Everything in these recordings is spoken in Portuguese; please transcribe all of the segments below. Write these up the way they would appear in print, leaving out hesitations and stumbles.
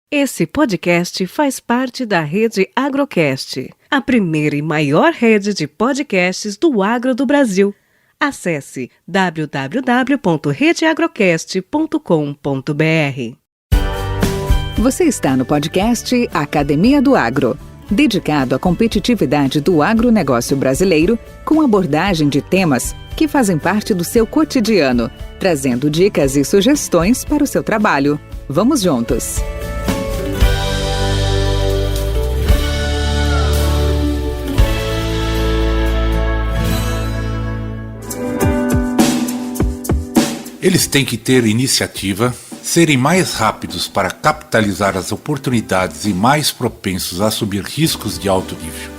Esse podcast faz parte da Rede Agrocast, a primeira e maior rede de podcasts do agro do Brasil. Acesse www.redeagrocast.com.br. Você está no podcast Academia do Agro, dedicado à competitividade do agronegócio brasileiro, com abordagem de temas que fazem parte do seu cotidiano, trazendo dicas e sugestões para o seu trabalho. Vamos juntos! Eles têm que ter iniciativa, serem mais rápidos para capitalizar as oportunidades e mais propensos a assumir riscos de alto nível.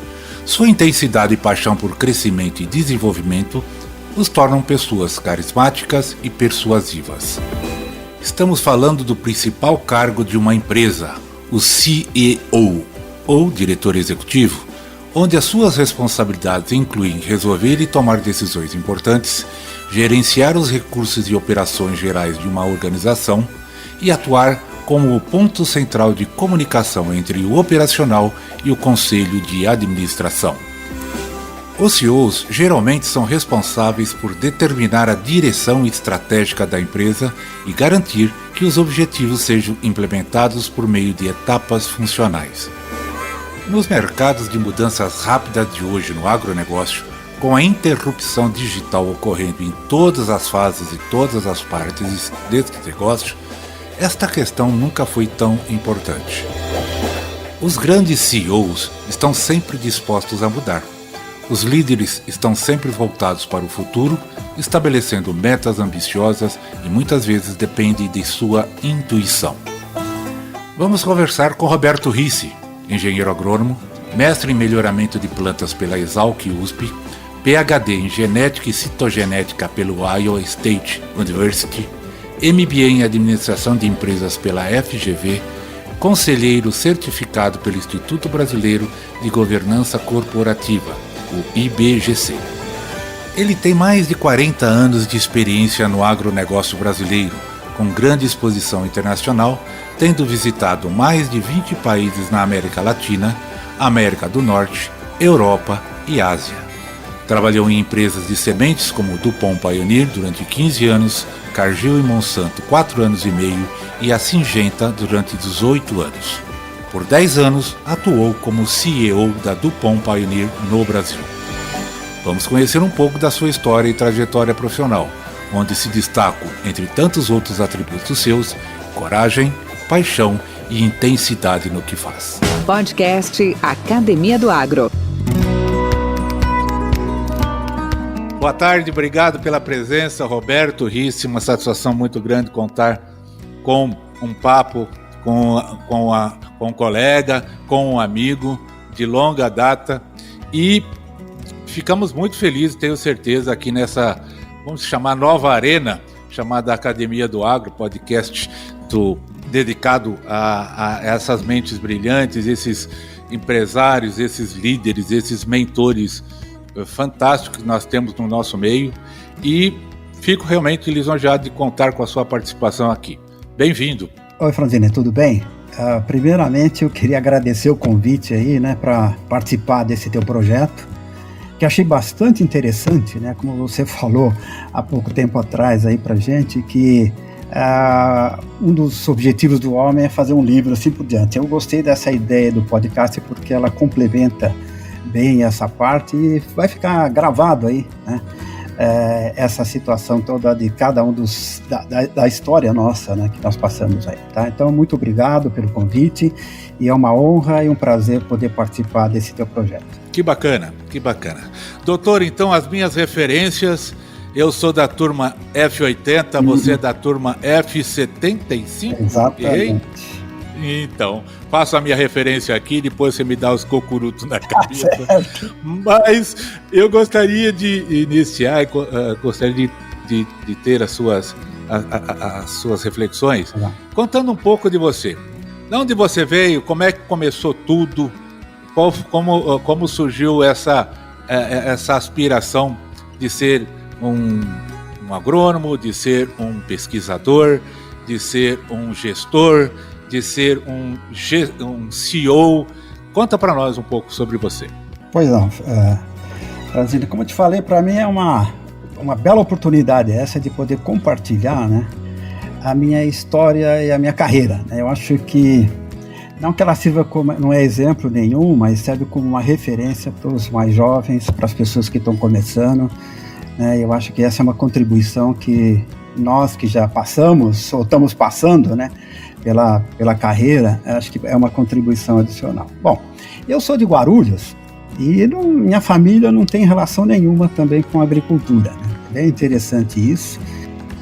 Sua intensidade e paixão por crescimento e desenvolvimento os tornam pessoas carismáticas e persuasivas. Estamos falando do principal cargo de uma empresa, o CEO, ou diretor executivo, onde as suas responsabilidades incluem resolver e tomar decisões importantes, gerenciar os recursos e operações gerais de uma organização e atuar como o ponto central de comunicação entre o operacional e o conselho de administração. Os CEOs geralmente são responsáveis por determinar a direção estratégica da empresa e garantir que os objetivos sejam implementados por meio de etapas funcionais. Nos mercados de mudanças rápidas de hoje no agronegócio, com a interrupção digital ocorrendo em todas as fases e todas as partes deste negócio, esta questão nunca foi tão importante. Os grandes CEOs estão sempre dispostos a mudar. Os líderes estão sempre voltados para o futuro, estabelecendo metas ambiciosas e muitas vezes dependem de sua intuição. Vamos conversar com Roberto Ricci, engenheiro agrônomo, mestre em melhoramento de plantas pela Exalc USP, PhD em Genética e Citogenética pelo Iowa State University, MBA em Administração de Empresas pela FGV, conselheiro certificado pelo Instituto Brasileiro de Governança Corporativa, o IBGC. Ele tem mais de 40 anos de experiência no agronegócio brasileiro, com grande exposição internacional, tendo visitado mais de 20 países na América Latina, América do Norte, Europa e Ásia. Trabalhou em empresas de sementes como DuPont Pioneer durante 15 anos, Cargill e Monsanto 4 anos e meio e a Syngenta durante 18 anos. Por 10 anos, atuou como CEO da DuPont Pioneer no Brasil. Vamos conhecer um pouco da sua história e trajetória profissional, onde se destacam, entre tantos outros atributos seus, coragem, paixão e intensidade no que faz. Podcast Academia do Agro. Boa tarde, obrigado pela presença, Roberto Ricci. Uma satisfação muito grande contar com um papo com um colega, com um amigo de longa data, e ficamos muito felizes, tenho certeza, aqui nessa, vamos chamar, nova arena, chamada Academia do Agro, podcast dedicado a essas mentes brilhantes, esses empresários, esses líderes, esses mentores fantásticos que nós temos no nosso meio, e fico realmente lisonjeado de contar com a sua participação aqui. Bem-vindo. Oi, Franzine, tudo bem? Primeiramente, eu queria agradecer o convite aí, né, para participar desse teu projeto, que achei bastante interessante, né, como você falou há pouco tempo atrás aí pra gente, que um dos objetivos do homem é fazer um livro, assim por diante. Eu gostei dessa ideia do podcast porque ela complementa bem essa parte e vai ficar gravado aí, né? Essa situação toda de cada um da história nossa, né, que nós passamos aí, tá? Então, muito obrigado pelo convite e é uma honra e um prazer poder participar desse teu projeto. Que bacana, que bacana. Doutor, então, as minhas referências, eu sou da turma F80, você é da turma F75? Exatamente. Errei? Então, faço a minha referência aqui, depois você me dá os cocurutos na cabeça. Mas eu gostaria de iniciar, gostaria de ter as suas reflexões, contando um pouco de você. De onde você veio, como é que começou tudo, como surgiu essa aspiração de ser um agrônomo, de ser um pesquisador, de ser um gestor, de ser um CEO? Conta para nós um pouco sobre você. Pois não, Franzino, como eu te falei, para mim é uma bela oportunidade essa de poder compartilhar, né, a minha história e a minha carreira, né? Eu acho que, não que ela sirva como, não é exemplo nenhum, mas serve como uma referência para os mais jovens, para as pessoas que estão começando, né? Eu acho que essa é uma contribuição que nós que já passamos, ou estamos passando, né, pela carreira, acho que é uma contribuição adicional. Bom, eu sou de Guarulhos e minha família não tem relação nenhuma também com a agricultura, né? É bem interessante isso.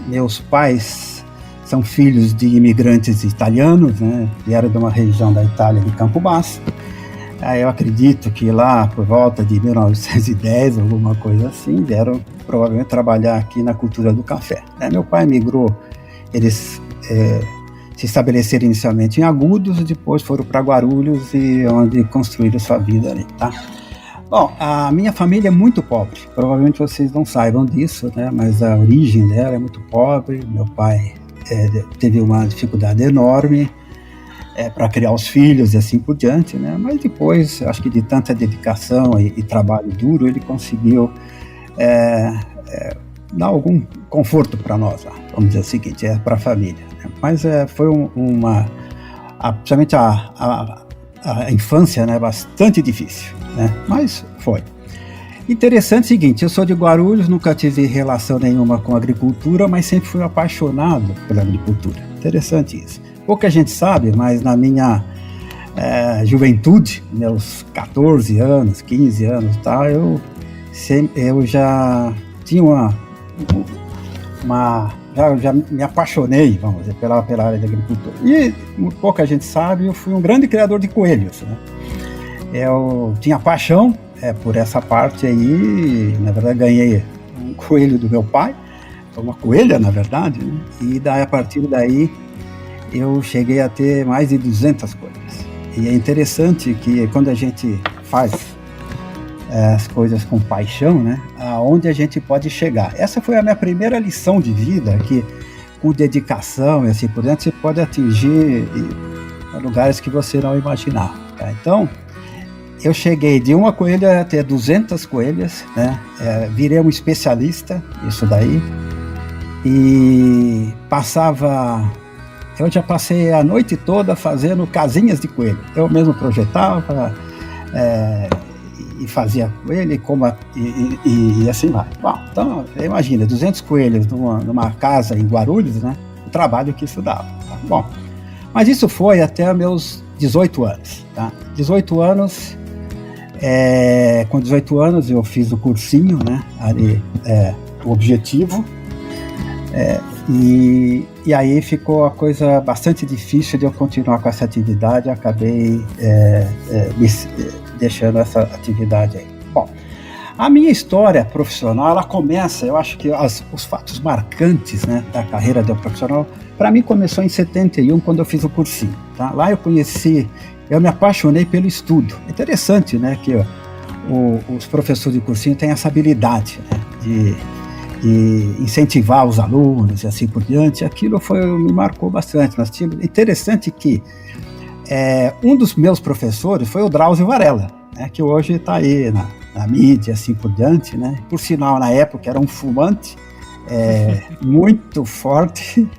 Meus pais são filhos de imigrantes italianos, né? Vieram de uma região da Itália, de Campobasso. Eu acredito que lá por volta de 1910, alguma coisa assim, vieram provavelmente trabalhar aqui na cultura do café. Meu pai migrou, eles se estabeleceram inicialmente em Agudos, depois foram para Guarulhos, e onde construíram sua vida ali, tá? Bom, a minha família é muito pobre, provavelmente vocês não saibam disso, né? Mas a origem dela é muito pobre. Meu pai teve uma dificuldade enorme para criar os filhos e assim por diante, né? Mas depois, acho que de tanta dedicação e trabalho duro, ele conseguiu dar algum conforto para nós lá, vamos dizer o seguinte, para a família, né? Mas foi principalmente a infância, né, bastante difícil, né? Mas foi. Interessante o seguinte, eu sou de Guarulhos, nunca tive relação nenhuma com agricultura, mas sempre fui apaixonado pela agricultura. Interessante isso. Pouca gente sabe, mas na minha juventude, meus 14 anos, 15 anos, tá, eu já tinha já me apaixonei, vamos dizer, pela área da agricultura. E pouca gente sabe, eu fui um grande criador de coelhos, né? Eu tinha paixão por essa parte aí. Na verdade, ganhei um coelho do meu pai, uma coelha, na verdade, né? E a partir daí eu cheguei a ter mais de 200 coelhas. E é interessante que quando a gente faz as coisas com paixão, né, aonde a gente pode chegar. Essa foi a minha primeira lição de vida, que com dedicação e assim por diante, você pode atingir lugares que você não imaginava, tá? Então, eu cheguei de uma coelha a ter 200 coelhas, né? Virei um especialista, isso daí, e eu já passei a noite toda fazendo casinhas de coelho. Eu mesmo projetava, e fazia coelho e assim vai. Bom, então, imagina, 200 coelhos numa casa em Guarulhos, né? O trabalho que isso dava, tá? Bom, mas isso foi até meus 18 anos, tá? 18 anos, com 18 anos eu fiz o cursinho, né? Ali, o objetivo, e aí ficou a coisa bastante difícil de eu continuar com essa atividade. Acabei deixando essa atividade aí. Bom, a minha história profissional, ela começa, eu acho que os fatos marcantes, né, da carreira do profissional, para mim começou em 71, quando eu fiz o cursinho, tá? Lá eu me apaixonei pelo estudo. Interessante, né, que os professores de cursinho têm essa habilidade, né, de incentivar os alunos e assim por diante. Aquilo me marcou bastante. Interessante que um dos meus professores foi o Drauzio Varela, né, que hoje está aí na mídia, assim por diante, né? Por sinal, na época era um fumante muito forte,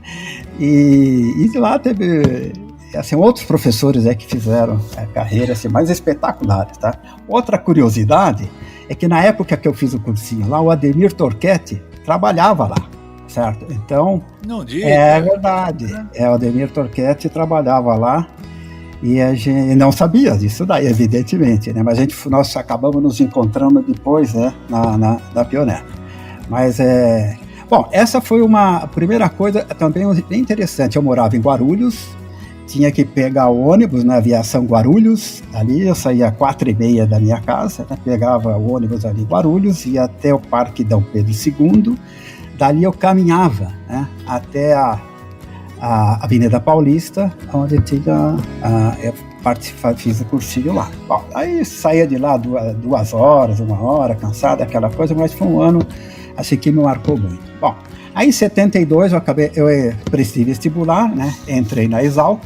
e de lá teve assim, outros professores que fizeram carreira assim, mais espetaculares, tá? Outra curiosidade é que na época que eu fiz o cursinho lá, o Ademir Torquetti trabalhava lá, certo? Então, não diga. É verdade. O Ademir Torquetti trabalhava lá, e a gente não sabia disso daí, evidentemente, né? Mas nós acabamos nos encontrando depois, né, na Pioneer. Mas bom, essa foi uma primeira coisa também bem interessante. Eu morava em Guarulhos, tinha que pegar o ônibus na Aviação Guarulhos, ali eu saía às 4h30 da minha casa, né? Pegava o ônibus ali em Guarulhos, ia até o Parque Dom Pedro II, dali eu caminhava, né, até a Avenida Paulista, onde eu fiz o cursinho lá. Bom, aí saía de lá 2 horas, 1 hora, cansado, aquela coisa, mas foi um ano assim que me marcou muito. Bom, aí em 72 eu prestei vestibular, né? Entrei na Exalc,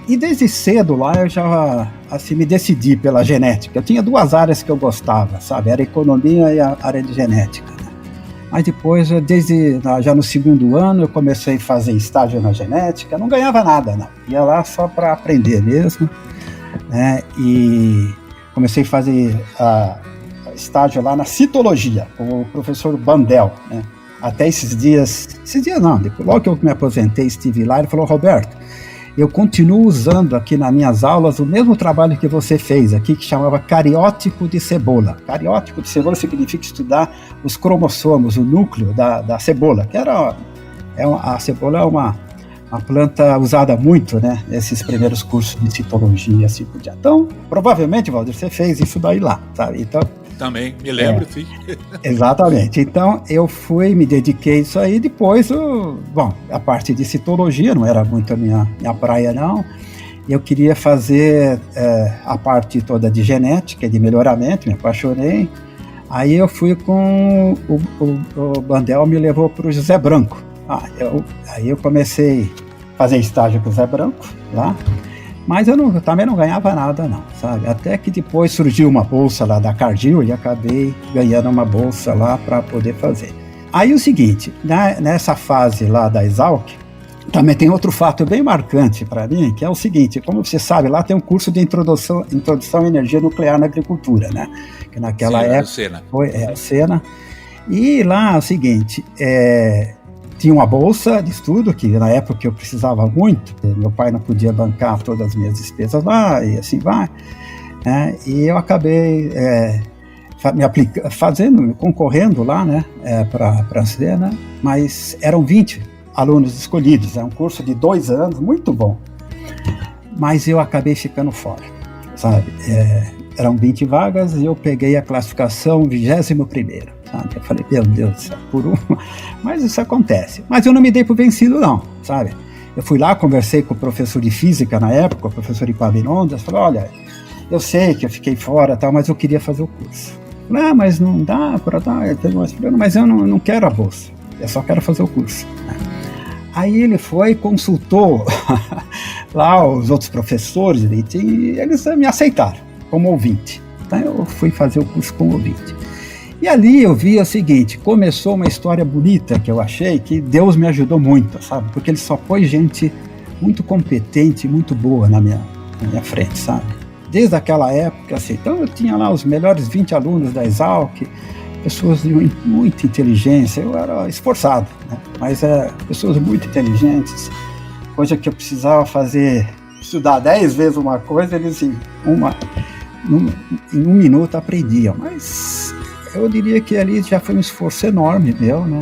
E desde cedo lá eu já assim, me decidi pela genética. Eu tinha 2 áreas que eu gostava, sabe? Era a economia e a área de genética. Né? Mas depois, já no 2º ano, eu comecei a fazer estágio na genética. Não ganhava nada, não. Ia lá só para aprender mesmo. Né? E comecei a fazer estágio lá na citologia, com o professor Bandel. Né? Até esses dias não, logo que eu me aposentei, estive lá, ele falou: Roberto, eu continuo usando aqui nas minhas aulas o mesmo trabalho que você fez aqui, que chamava cariótipo de cebola. Cariótipo de cebola significa estudar os cromossomos, o núcleo da cebola, que a cebola é uma planta usada muito, né, nesses primeiros cursos de citologia, assim por diante. Então, provavelmente, Valdir, você fez isso daí lá, sabe? Então, também, me lembro, sim. Exatamente. Então, eu me dediquei a isso aí. Depois, a parte de citologia não era muito a minha praia, não. Eu queria fazer a parte toda de genética, de melhoramento, me apaixonei. Aí eu fui com o Bandel, me levou para o José Branco. Aí eu comecei a fazer estágio com o José Branco lá. Mas eu também não ganhava nada, não, sabe? Até que depois surgiu uma bolsa lá da Cargill e acabei ganhando uma bolsa lá para poder fazer. Aí o seguinte, nessa fase lá da Exalc, também tem outro fato bem marcante para mim, que é o seguinte: como você sabe, lá tem um curso de introdução à energia nuclear na agricultura, né? Que naquela época foi o Sena. E lá é o seguinte, tinha uma bolsa de estudo, que na época eu precisava muito, meu pai não podia bancar todas as minhas despesas lá, e assim vai, né? E eu acabei concorrendo lá, né, para a Sena, mas eram 20 alunos escolhidos, é um curso de 2 anos, muito bom, mas eu acabei ficando fora, sabe? Eram 20 vagas e eu peguei a classificação 21ª. Eu falei, meu Deus do céu, por uma. Mas isso acontece. Mas eu não me dei por vencido, não, sabe? Eu fui lá, conversei com o professor de física na época, o professor Ipavinondas, falei: olha, eu sei que eu fiquei fora, tal, mas eu queria fazer o curso. Eu falei: mas não dá para dar, eu tenho mais problema, mas eu não quero a bolsa, eu só quero fazer o curso. Aí ele foi, consultou lá os outros professores, e eles me aceitaram como ouvinte. Então eu fui fazer o curso como ouvinte. E ali eu vi o seguinte: começou uma história bonita que eu achei que Deus me ajudou muito, sabe? Porque ele só pôs gente muito competente, muito boa na minha frente, sabe? Desde aquela época, assim. Então eu tinha lá os melhores 20 alunos da Exalc, pessoas de muita inteligência. Eu era esforçado, né? Mas pessoas muito inteligentes, coisa que eu precisava estudar 10 vezes uma coisa, eles em 1 minuto aprendiam. Mas eu diria que ali já foi um esforço enorme meu, né?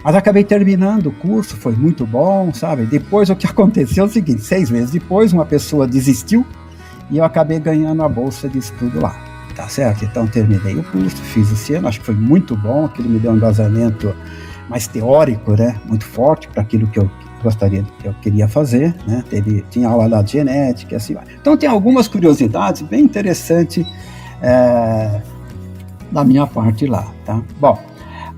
Mas acabei terminando o curso, foi muito bom, sabe? Depois o que aconteceu é o seguinte: 6 meses depois uma pessoa desistiu e eu acabei ganhando a bolsa de estudo lá, tá certo? Então terminei o curso, fiz esse ano, acho que foi muito bom, aquilo me deu um embasamento mais teórico, né? Muito forte para aquilo que eu queria fazer, né? Tinha aula lá de genética, assim vai. Então tem algumas curiosidades bem interessantes da minha parte lá, tá? Bom,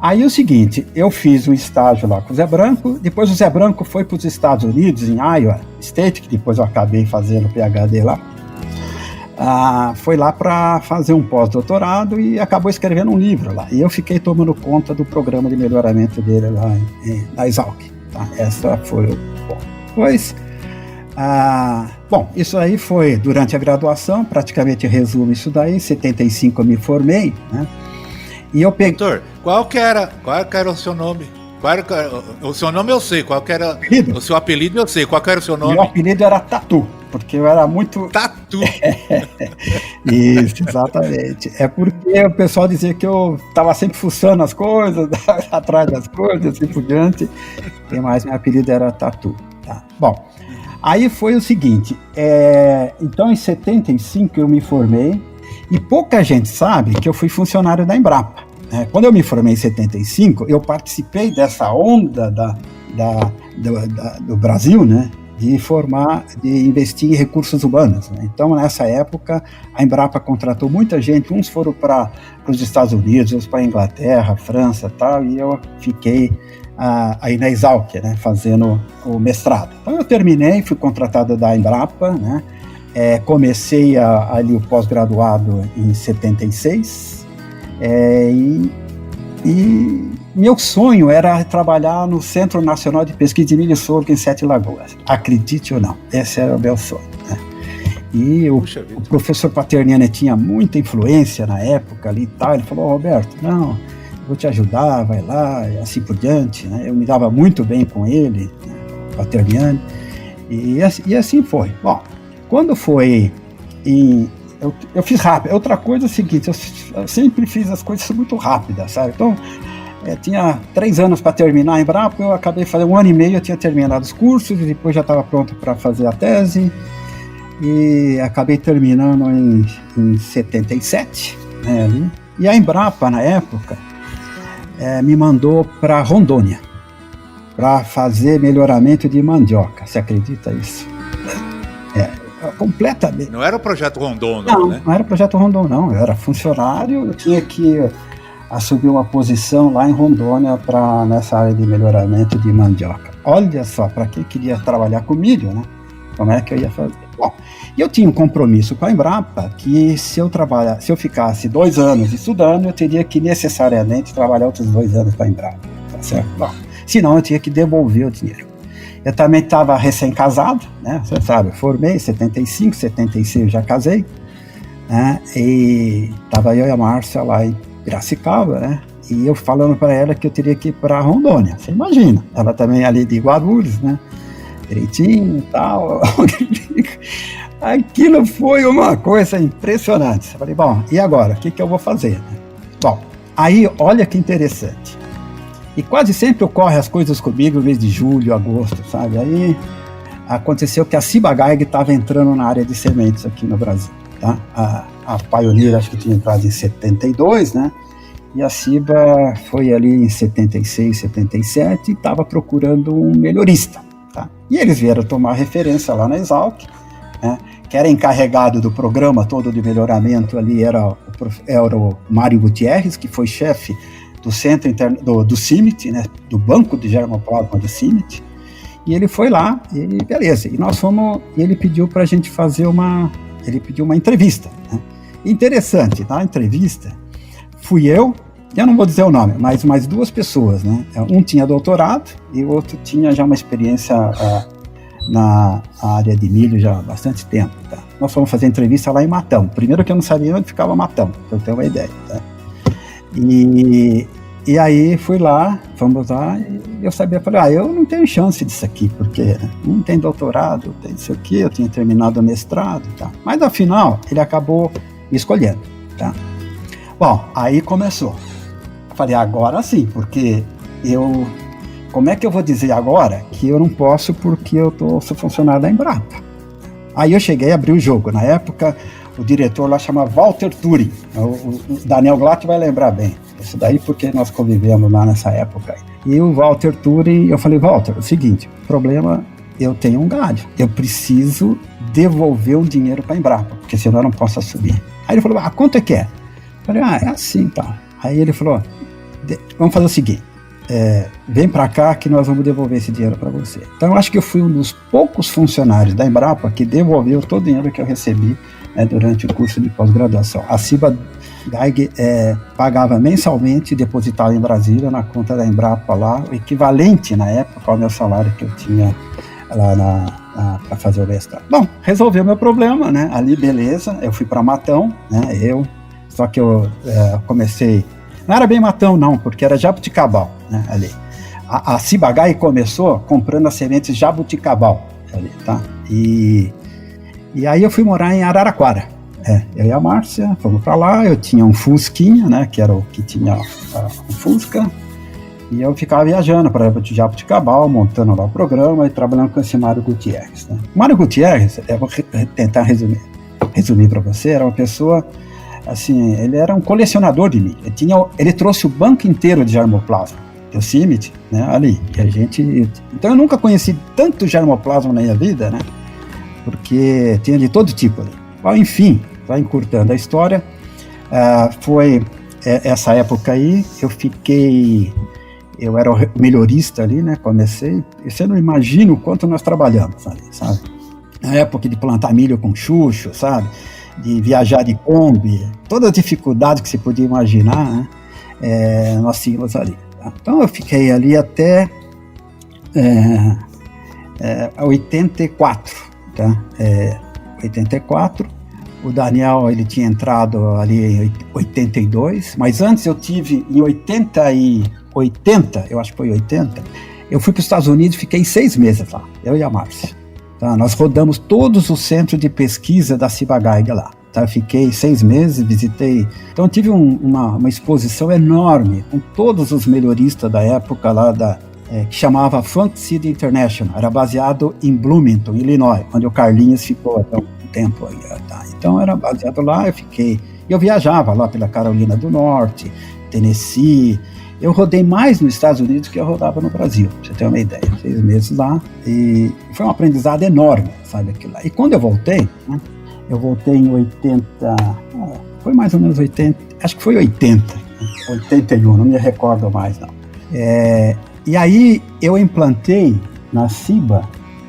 aí o seguinte, eu fiz um estágio lá com o Zé Branco, depois o Zé Branco foi para os Estados Unidos, em Iowa State, que depois eu acabei fazendo o PhD lá, foi lá para fazer um pós-doutorado e acabou escrevendo um livro lá, e eu fiquei tomando conta do programa de melhoramento dele lá na Exalc, tá? Essa foi o bom. Depois, bom, isso aí foi durante a graduação, praticamente resumo isso daí. Em 75 eu me formei, né? E eu peguei... Doutor, qual que era o seu nome? O seu nome eu sei, qual que era apelido? O seu apelido eu sei, qual que era o seu nome? Meu apelido era Tatu, porque eu era muito... Tatu! Isso, exatamente. É porque o pessoal dizia que eu estava sempre fuçando as coisas, atrás das coisas, assim por diante. E mais, meu apelido era Tatu, tá? Bom, aí foi o seguinte, então em 75 eu me formei, e pouca gente sabe que eu fui funcionário da Embrapa. Quando eu me formei em 75, eu participei dessa onda do Brasil, né, de investir em recursos humanos, né? Então, nessa época, a Embrapa contratou muita gente, uns foram para os Estados Unidos, outros para a Inglaterra, França e tal, e eu fiquei aí na Exalc, né, fazendo o mestrado. Então eu terminei, fui contratado da Embrapa, né, comecei ali o pós-graduado em 76, e meu sonho era trabalhar no Centro Nacional de Pesquisa de Milho e Sorgo em Sete Lagoas. Acredite ou não, esse era o meu sonho, né? E o professor Paterniani tinha muita influência na época ali e tal. Ele falou: Roberto, não, eu vou te ajudar, vai lá, e assim por diante, né? Eu me dava muito bem com ele, né, Paterniani, e assim foi. Bom, quando foi eu fiz rápido. Outra coisa é o seguinte, eu sempre fiz as coisas muito rápidas, sabe? Então, tinha 3 anos para terminar em Embrapa, eu acabei fazendo 1 ano e meio, eu tinha terminado os cursos, e depois já estava pronto para fazer a tese, e acabei terminando em 77, né, ali. E a Embrapa, na época, me mandou para Rondônia, para fazer melhoramento de mandioca. Você acredita isso? Completamente. Não era o projeto Rondon, não, né? Não era o projeto Rondon, não. Eu era funcionário, eu tinha que assumir uma posição lá em Rondônia nessa área de melhoramento de mandioca. Olha só, para quem queria trabalhar com milho, né? Como é que eu ia fazer? Bom, eu tinha um compromisso com a Embrapa que se eu ficasse 2 anos estudando, eu teria que necessariamente trabalhar outros 2 anos para a Embrapa, tá certo? Bom, senão eu tinha que devolver o dinheiro. Eu também estava recém-casado, né? Você sabe, eu formei em 75, 76 eu já casei, né? E estava eu e a Márcia lá em Piracicaba, né? E eu falando para ela que eu teria que ir para Rondônia. Você imagina, ela também ali de Guarulhos, né? Direitinho e tal. Aquilo foi uma coisa impressionante. Eu falei, bom, e agora? O que eu vou fazer? Bom, aí olha que interessante. E quase sempre ocorrem as coisas comigo no mês de julho, agosto, sabe? Aí aconteceu que a Ciba Geigy estava entrando na área de sementes aqui no Brasil, tá? A Pioneer acho que tinha entrado em 72, né? E a Ciba foi ali em 76, 77 e estava procurando um melhorista, tá? E eles vieram tomar referência lá na Exalc, né? Que era encarregado do programa todo de melhoramento ali, era o Mário Gutierrez, que foi chefe do centro interno do CIMIT, né, do banco de germoplasma do CIMIT, e ele foi lá, e beleza, e nós fomos, e ele pediu para a gente fazer uma entrevista, né? Interessante, na entrevista, fui eu não vou dizer o nome, mas mais 2 pessoas, né, um tinha doutorado, e o outro tinha já uma experiência na área de milho já há bastante tempo, tá? Nós fomos fazer entrevista lá em Matão, primeiro que eu não sabia onde ficava Matão, para eu ter uma ideia, tá? E aí fui lá, fomos lá, e eu falei, eu não tenho chance disso aqui, porque não tem doutorado, tem isso aqui, eu tinha terminado o mestrado, tá? Mas afinal, ele acabou me escolhendo, tá? Bom, aí começou. Falei, agora sim, porque como é que eu vou dizer agora que eu não posso porque eu sou funcionário da Embrapa? Aí eu cheguei a abrir o jogo, na época o diretor lá chama Walter Turing, o Daniel Glatt vai lembrar bem, isso daí porque nós convivemos lá nessa época. E o Walter Turing, eu falei, Walter, é o seguinte, problema, eu tenho um galho, eu preciso devolver o dinheiro para a Embrapa, porque senão eu não posso assumir. Aí ele falou, quanto é que é? Eu falei, é assim, tá. Aí ele falou, vamos fazer o seguinte, vem para cá que nós vamos devolver esse dinheiro para você. Então eu acho que eu fui um dos poucos funcionários da Embrapa que devolveu todo o dinheiro que eu recebi, né, durante o curso de pós-graduação. A Ciba Geigy pagava mensalmente, depositava em Brasília na conta da Embrapa lá, o equivalente na época ao meu salário que eu tinha lá para fazer o mestrado. Bom, resolveu meu problema, né? Ali beleza, eu fui para Matão, né? Só que eu comecei, não era bem Matão não, porque era Jabuticabal, né? Ali. A Ciba Geigy começou comprando as sementes Jabuticabal, ali, tá? E aí eu fui morar em Araraquara. Eu e a Márcia fomos para lá, eu tinha um Fusquinha, né, que era o que tinha um Fusca, e eu ficava viajando para Jabuticabal, montando lá o programa e trabalhando com esse Mário Gutierrez, né. Mário Gutierrez, eu vou tentar resumir para você, era uma pessoa, assim, ele era um colecionador de milho, ele trouxe o banco inteiro de germoplasma, do CIMIT, né, ali, então eu nunca conheci tanto germoplasma na minha vida, né, porque tinha de todo tipo ali. Bom, enfim, vai encurtando a história, foi essa época aí, eu fiquei eu era o melhorista ali, né? Comecei, e você não imagina o quanto nós trabalhamos ali, sabe? Na época de plantar milho com chucho, sabe? De viajar de Kombi, todas as dificuldades que você podia imaginar, né? Nós tínhamos ali. Tá? Então eu fiquei ali até 84, tá? 84. O Daniel, ele tinha entrado ali em 82, mas antes eu tive em 80, eu acho que foi 80, eu fui para os Estados Unidos e fiquei 6 meses lá, eu e a Márcia. Tá? Nós rodamos todos os centros de pesquisa da Ciba-Geigy lá. Tá? Eu fiquei 6 meses, visitei. Então eu tive uma exposição enorme com todos os melhoristas da época lá, que chamava Funk City International. Era baseado em Bloomington, Illinois, onde o Carlinhos ficou até um tempo aí. Tá? Então era baseado lá, eu viajava lá pela Carolina do Norte, Tennessee. Eu rodei mais nos Estados Unidos que eu rodava no Brasil, pra você ter uma ideia. 6 meses lá, e foi um aprendizado enorme, sabe, aquilo lá. E quando eu voltei, né, eu voltei em 80, foi mais ou menos 80, acho que foi 80, 81, não me recordo mais, não. E aí eu implantei na Ciba,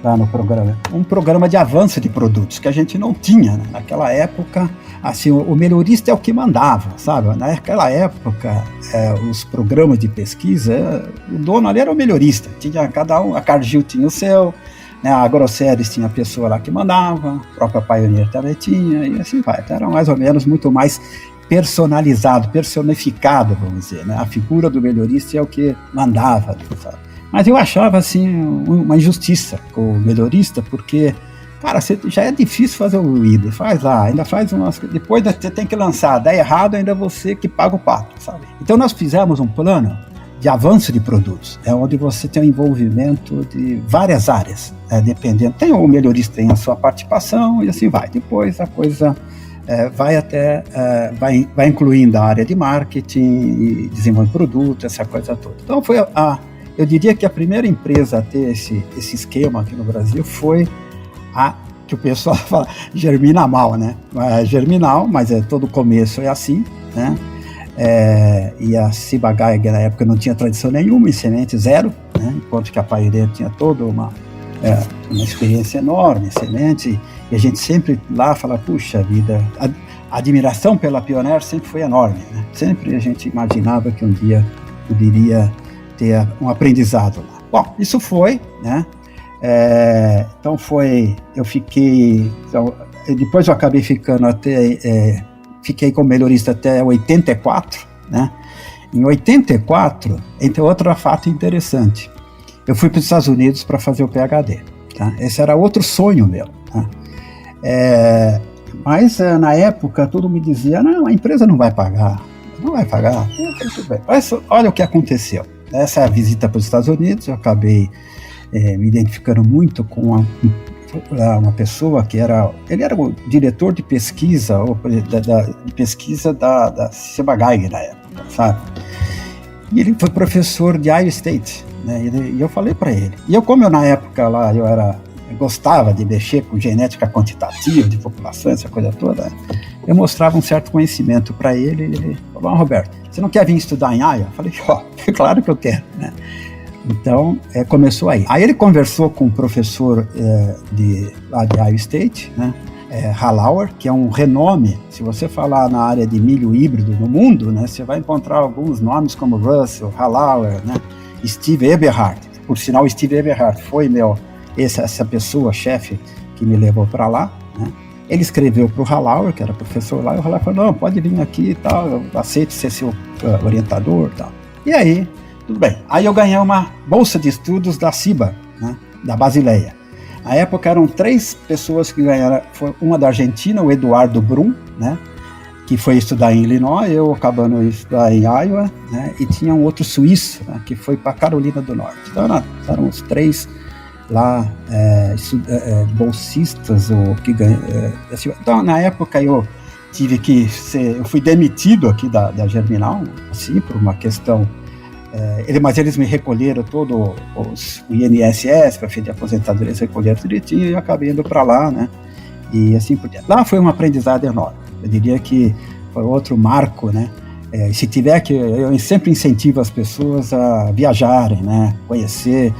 lá no programa, um programa de avanço de produtos, que a gente não tinha, né? Naquela época. Assim, o melhorista é o que mandava, sabe? Naquela época, os programas de pesquisa, o dono ali era o melhorista. Tinha cada um, a Cargill tinha o seu, né? A Grosseries tinha a pessoa lá que mandava, a própria Pioneer também tinha, e assim vai. Então, era mais ou menos muito mais personalizado, personificado, vamos dizer, né? A figura do melhorista é o que mandava, sabe? Mas eu achava, assim, uma injustiça com o melhorista, porque... Cara, já é difícil fazer o líder, faz lá, ainda faz umas... Depois você tem que lançar, dá errado, ainda é você que paga o pato, sabe? Então nós fizemos um plano de avanço de produtos, onde você tem um envolvimento de várias áreas, dependendo. Tem o melhorista, tem a sua participação e assim vai. Depois a coisa vai incluindo a área de marketing e desenvolvimento de produto, essa coisa toda. Então eu diria que a primeira empresa a ter esse esquema aqui no Brasil foi que o pessoal fala Germinamal, né? Germinal, mas todo começo é assim, né? E a Ciba-Geigy na época não tinha tradição nenhuma, em semente zero, né? Enquanto que a Pioneer tinha toda uma experiência enorme em semente, e a gente sempre lá fala, puxa vida, a admiração pela Pioneer sempre foi enorme, né? Sempre a gente imaginava que um dia poderia ter um aprendizado lá. Bom, isso foi, né? Então depois eu acabei ficando fiquei como melhorista até 84, né? Em 84, entre outro fato interessante, eu fui para os Estados Unidos para fazer o PhD, tá? Esse era outro sonho meu, tá? Mas na época todo me dizia, não, a empresa não vai pagar. Tudo bem. Mas olha o que aconteceu. Essa é a visita para os Estados Unidos, eu acabei me identificando muito com uma pessoa que ele era o diretor de pesquisa, de pesquisa da Ciba-Geigy na época, sabe? E ele foi professor de Iowa State, né? E eu falei para ele. E como na época lá eu gostava de mexer com genética quantitativa de população, essa coisa toda, eu mostrava um certo conhecimento para ele. Ele falou, Roberto, você não quer vir estudar em Iowa? Eu falei, claro que eu quero, né? Então, começou aí. Aí ele conversou com um professor lá de Iowa State, né? Hallauer, que é um renome. Se você falar na área de milho híbrido no mundo, né, você vai encontrar alguns nomes como Russell, Hallauer, né? Steve Eberhard. Por sinal, Steve Eberhard foi essa pessoa, chefe, que me levou para lá, né? Ele escreveu para o Hallauer, que era professor lá, e o Hallauer falou, não, pode vir aqui e tal, eu aceito ser seu orientador e tal. E aí, tudo bem. Aí eu ganhei uma bolsa de estudos da Ciba, né, da Basileia. Na época eram 3 pessoas que ganharam, foi uma da Argentina, o Eduardo Brum, né, que foi estudar em Illinois, eu acabando de estudar em Iowa, né, e tinha um outro suíço, né, que foi para Carolina do Norte. Então eram os 3 lá bolsistas que ganham. Então na época eu fui demitido aqui da Germinal, assim, por uma questão. Mas eles me recolheram todo o INSS, para fim de aposentadoria, eles recolheram direitinho e eu acabei indo para lá, né? E assim por diante. Lá foi um aprendizado enorme. Eu diria que foi outro marco, né? Se tiver que, eu sempre incentivo as pessoas a viajarem, né, conhecer.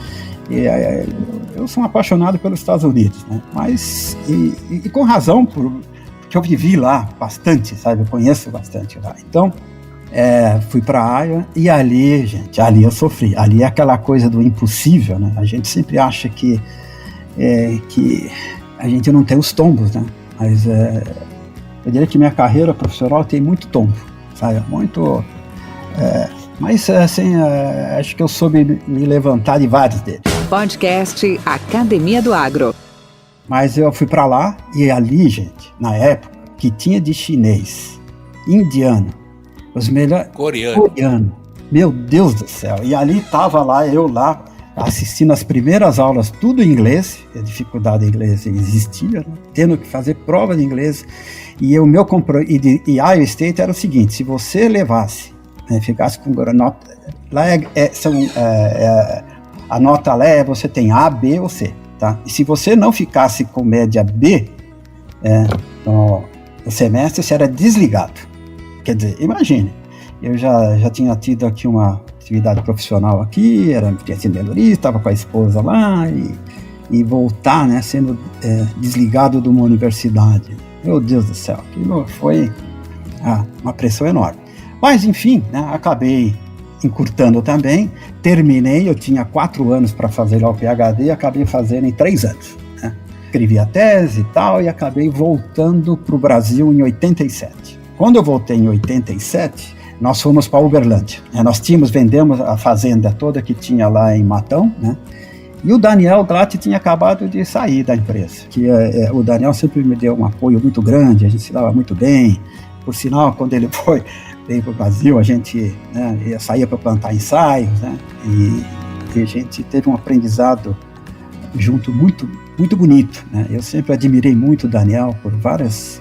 Eu sou um apaixonado pelos Estados Unidos, né, mas e com razão, porque eu vivi lá bastante, sabe, eu conheço bastante lá. Então, fui para Iowa e ali, gente, ali eu sofri. Ali é aquela coisa do impossível, né? A gente sempre acha que a gente não tem os tombos, né? Mas eu diria que minha carreira profissional tem muito tombo, sabe? Muito. Mas assim, acho que eu soube me levantar de vários deles. Podcast Academia do Agro. Mas eu fui para lá e ali, gente, na época, que tinha de chinês, indiano, os melhores... Coreano. Meu Deus do céu. E ali estava eu lá, assistindo as primeiras aulas, tudo em inglês, a dificuldade em inglês existia, né? Tendo que fazer prova de inglês. E o meu compromisso, e Iowa State era o seguinte, se você levasse, né, ficasse com nota... Lá a nota lá você tem A, B ou C, tá? E se você não ficasse com média B, no semestre, você era desligado. Quer dizer, imagine, eu já tinha tido aqui uma atividade profissional aqui, tinha sido melhorista, estava com a esposa lá, e voltar, né, sendo desligado de uma universidade. Meu Deus do céu, aquilo foi uma pressão enorme. Mas, enfim, né, acabei encurtando também, terminei, eu tinha 4 anos para fazer lá o PhD, acabei fazendo em 3 anos. Né? Escrevi a tese e tal, e acabei voltando para o Brasil em 87. Quando eu voltei em 87, nós fomos para Uberlândia. Nós vendemos a fazenda toda que tinha lá em Matão, né? E o Daniel Glatt tinha acabado de sair da empresa. O Daniel sempre me deu um apoio muito grande, a gente se dava muito bem. Por sinal, quando ele veio para o Brasil, a gente, né, saía para plantar ensaios, né? E a gente teve um aprendizado junto muito, muito bonito, né? Eu sempre admirei muito o Daniel por várias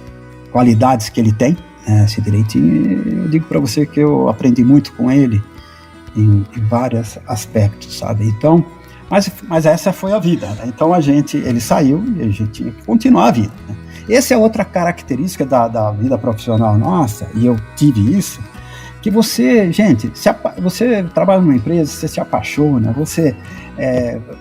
qualidades que ele tem. Esse direitinho, eu digo para você que eu aprendi muito com ele em vários aspectos, sabe? Então, mas essa foi a vida, né? Então ele saiu e a gente tinha que continuar a vida, né? Essa é outra característica da vida profissional nossa, e eu tive isso, que você, gente, você trabalha numa empresa, você se apaixona, você,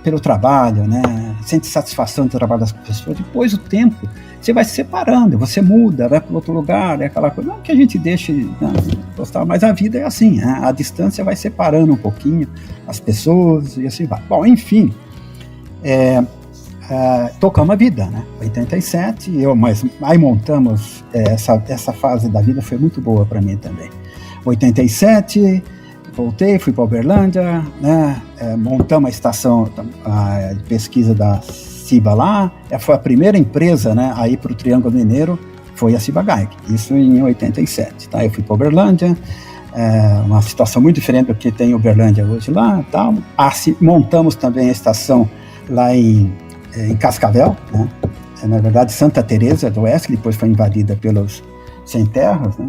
pelo trabalho, né, sente satisfação do trabalho das pessoas, depois do tempo, você vai se separando, você muda, vai para outro lugar, aquela coisa, não que a gente deixe gostar, mas a vida é assim, né? A distância vai separando um pouquinho as pessoas e assim vai. Bom, enfim, tocamos a vida, né? 87, mas aí montamos, essa fase da vida foi muito boa para mim também. 87, voltei, fui para Uberlândia, né? Montamos a estação de pesquisa da Ciba lá, foi a primeira empresa, né, a ir para o Triângulo Mineiro, foi a Ciba Geigy, isso em 87, tá? Eu fui para Uberlândia, uma situação muito diferente do que tem em Uberlândia hoje lá, tal. Montamos também a estação lá em Cascavel, né? Na verdade Santa Teresa do Oeste, que depois foi invadida pelos sem terras, né?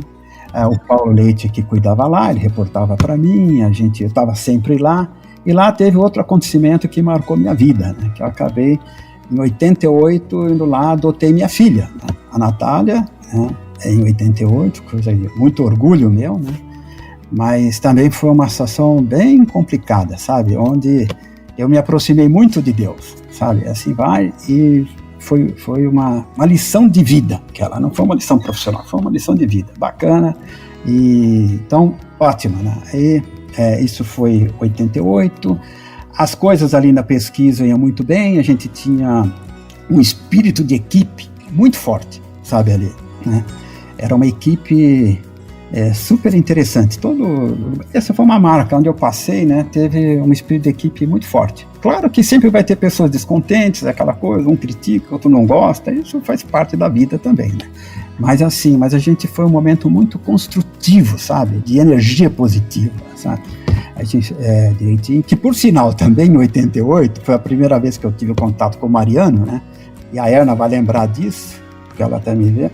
O Paulo Leite que cuidava lá, ele reportava para mim, eu estava sempre lá, e lá teve outro acontecimento que marcou minha vida, né? Que eu acabei, em 88, indo lá, adotei minha filha, né? A Natália, né? Em 88, coisa de muito orgulho meu, né? Mas também foi uma situação bem complicada, sabe? Onde eu me aproximei muito de Deus, sabe? Assim vai, e foi uma lição de vida, que ela não foi uma lição profissional, foi uma lição de vida, bacana, e então, ótima, né? E isso foi 88, as coisas ali na pesquisa iam muito bem, a gente tinha um espírito de equipe muito forte, sabe, ali, né? Era uma equipe super interessante. Essa foi uma marca onde eu passei, né? Teve um espírito de equipe muito forte. Claro que sempre vai ter pessoas descontentes, aquela coisa, um critica, outro não gosta, isso faz parte da vida também, né? Mas a gente foi um momento muito construtivo, sabe? De energia positiva, sabe? A gente, direitinho, que por sinal também em 88, foi a primeira vez que eu tive contato com o Mariano, né? E a Erna vai lembrar disso, porque ela até me vê.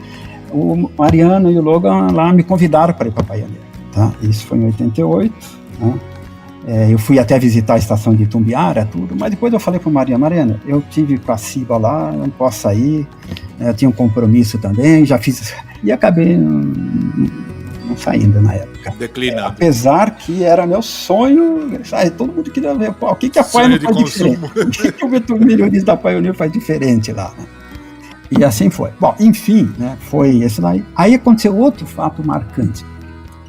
O Mariano e o Logan lá me convidaram para ir para Paianeira, tá? Isso foi em 88, né? Eu fui até visitar a estação de Itumbiara, tudo, mas depois eu falei para o Mariana, eu tive com a Ciba lá, eu não posso sair, eu tinha um compromisso também, já fiz, e acabei estavam saindo na época. Declinando. Apesar que era meu sonho, sabe, todo mundo queria ver, pô, o que a Pioneer faz diferente? O que o vetor milionista da Pioneer faz diferente lá, né? E assim foi. Bom, enfim, né, foi esse daí. Aí aconteceu outro fato marcante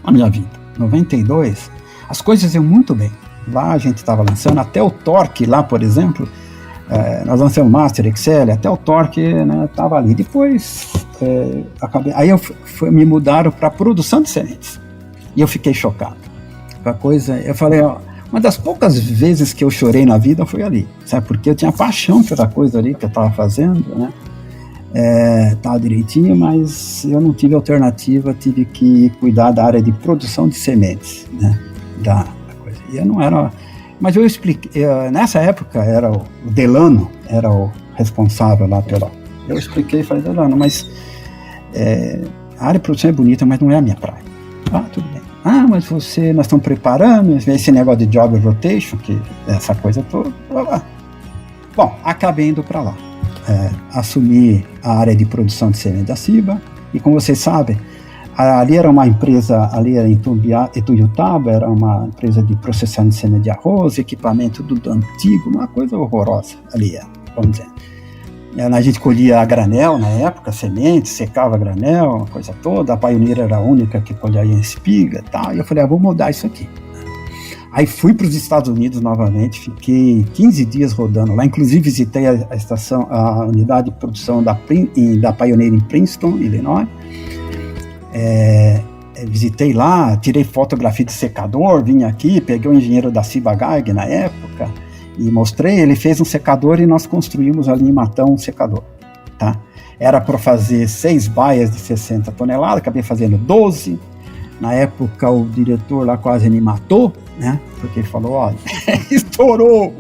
na minha vida. Em 92, as coisas iam muito bem. Lá a gente estava lançando, até o Torque lá, por exemplo, nós lançamos Master, Excel, até o Torque estava ali. Depois, aí me mudaram para produção de sementes. E eu fiquei chocado. Eu falei, ó, uma das poucas vezes que eu chorei na vida foi ali. Sabe, porque eu tinha paixão pela coisa ali que eu estava fazendo, né? Estava direitinho, mas eu não tive alternativa, tive que cuidar da área de produção de sementes, né? Da coisa. E eu não era... Mas eu expliquei, nessa época era o Delano, era o responsável lá pela... Eu expliquei e falei, Delano, mas a área de produção é bonita, mas não é a minha praia. Ah, tudo bem. Ah, mas nós estamos preparando esse negócio de job rotation, que essa coisa toda, blá, blá. Bom, acabei indo para lá. Assumi a área de produção de semente da Ciba, e como vocês sabem, ali era uma empresa, ali era em Ituiutaba, era uma empresa de processamento de semente de arroz, equipamento tudo antigo, uma coisa horrorosa ali, vamos dizer. A gente colhia a granel na época, semente, secava a granel, uma coisa toda, a Pioneer era a única que colhia em espiga e tal, e eu falei, vou mudar isso aqui. Aí fui para os Estados Unidos novamente, fiquei 15 dias rodando lá, inclusive visitei a estação, a unidade de produção da Pioneer em Princeton, Illinois. Visitei lá, tirei fotografia de secador, vim aqui, peguei o engenheiro da Ciba Geiger na época e mostrei, ele fez um secador e nós construímos ali em Matão um secador, tá? Era para fazer 6 baias de 60 toneladas, acabei fazendo 12. Na época o diretor lá quase me matou, né? Porque ele falou, olha, estourou.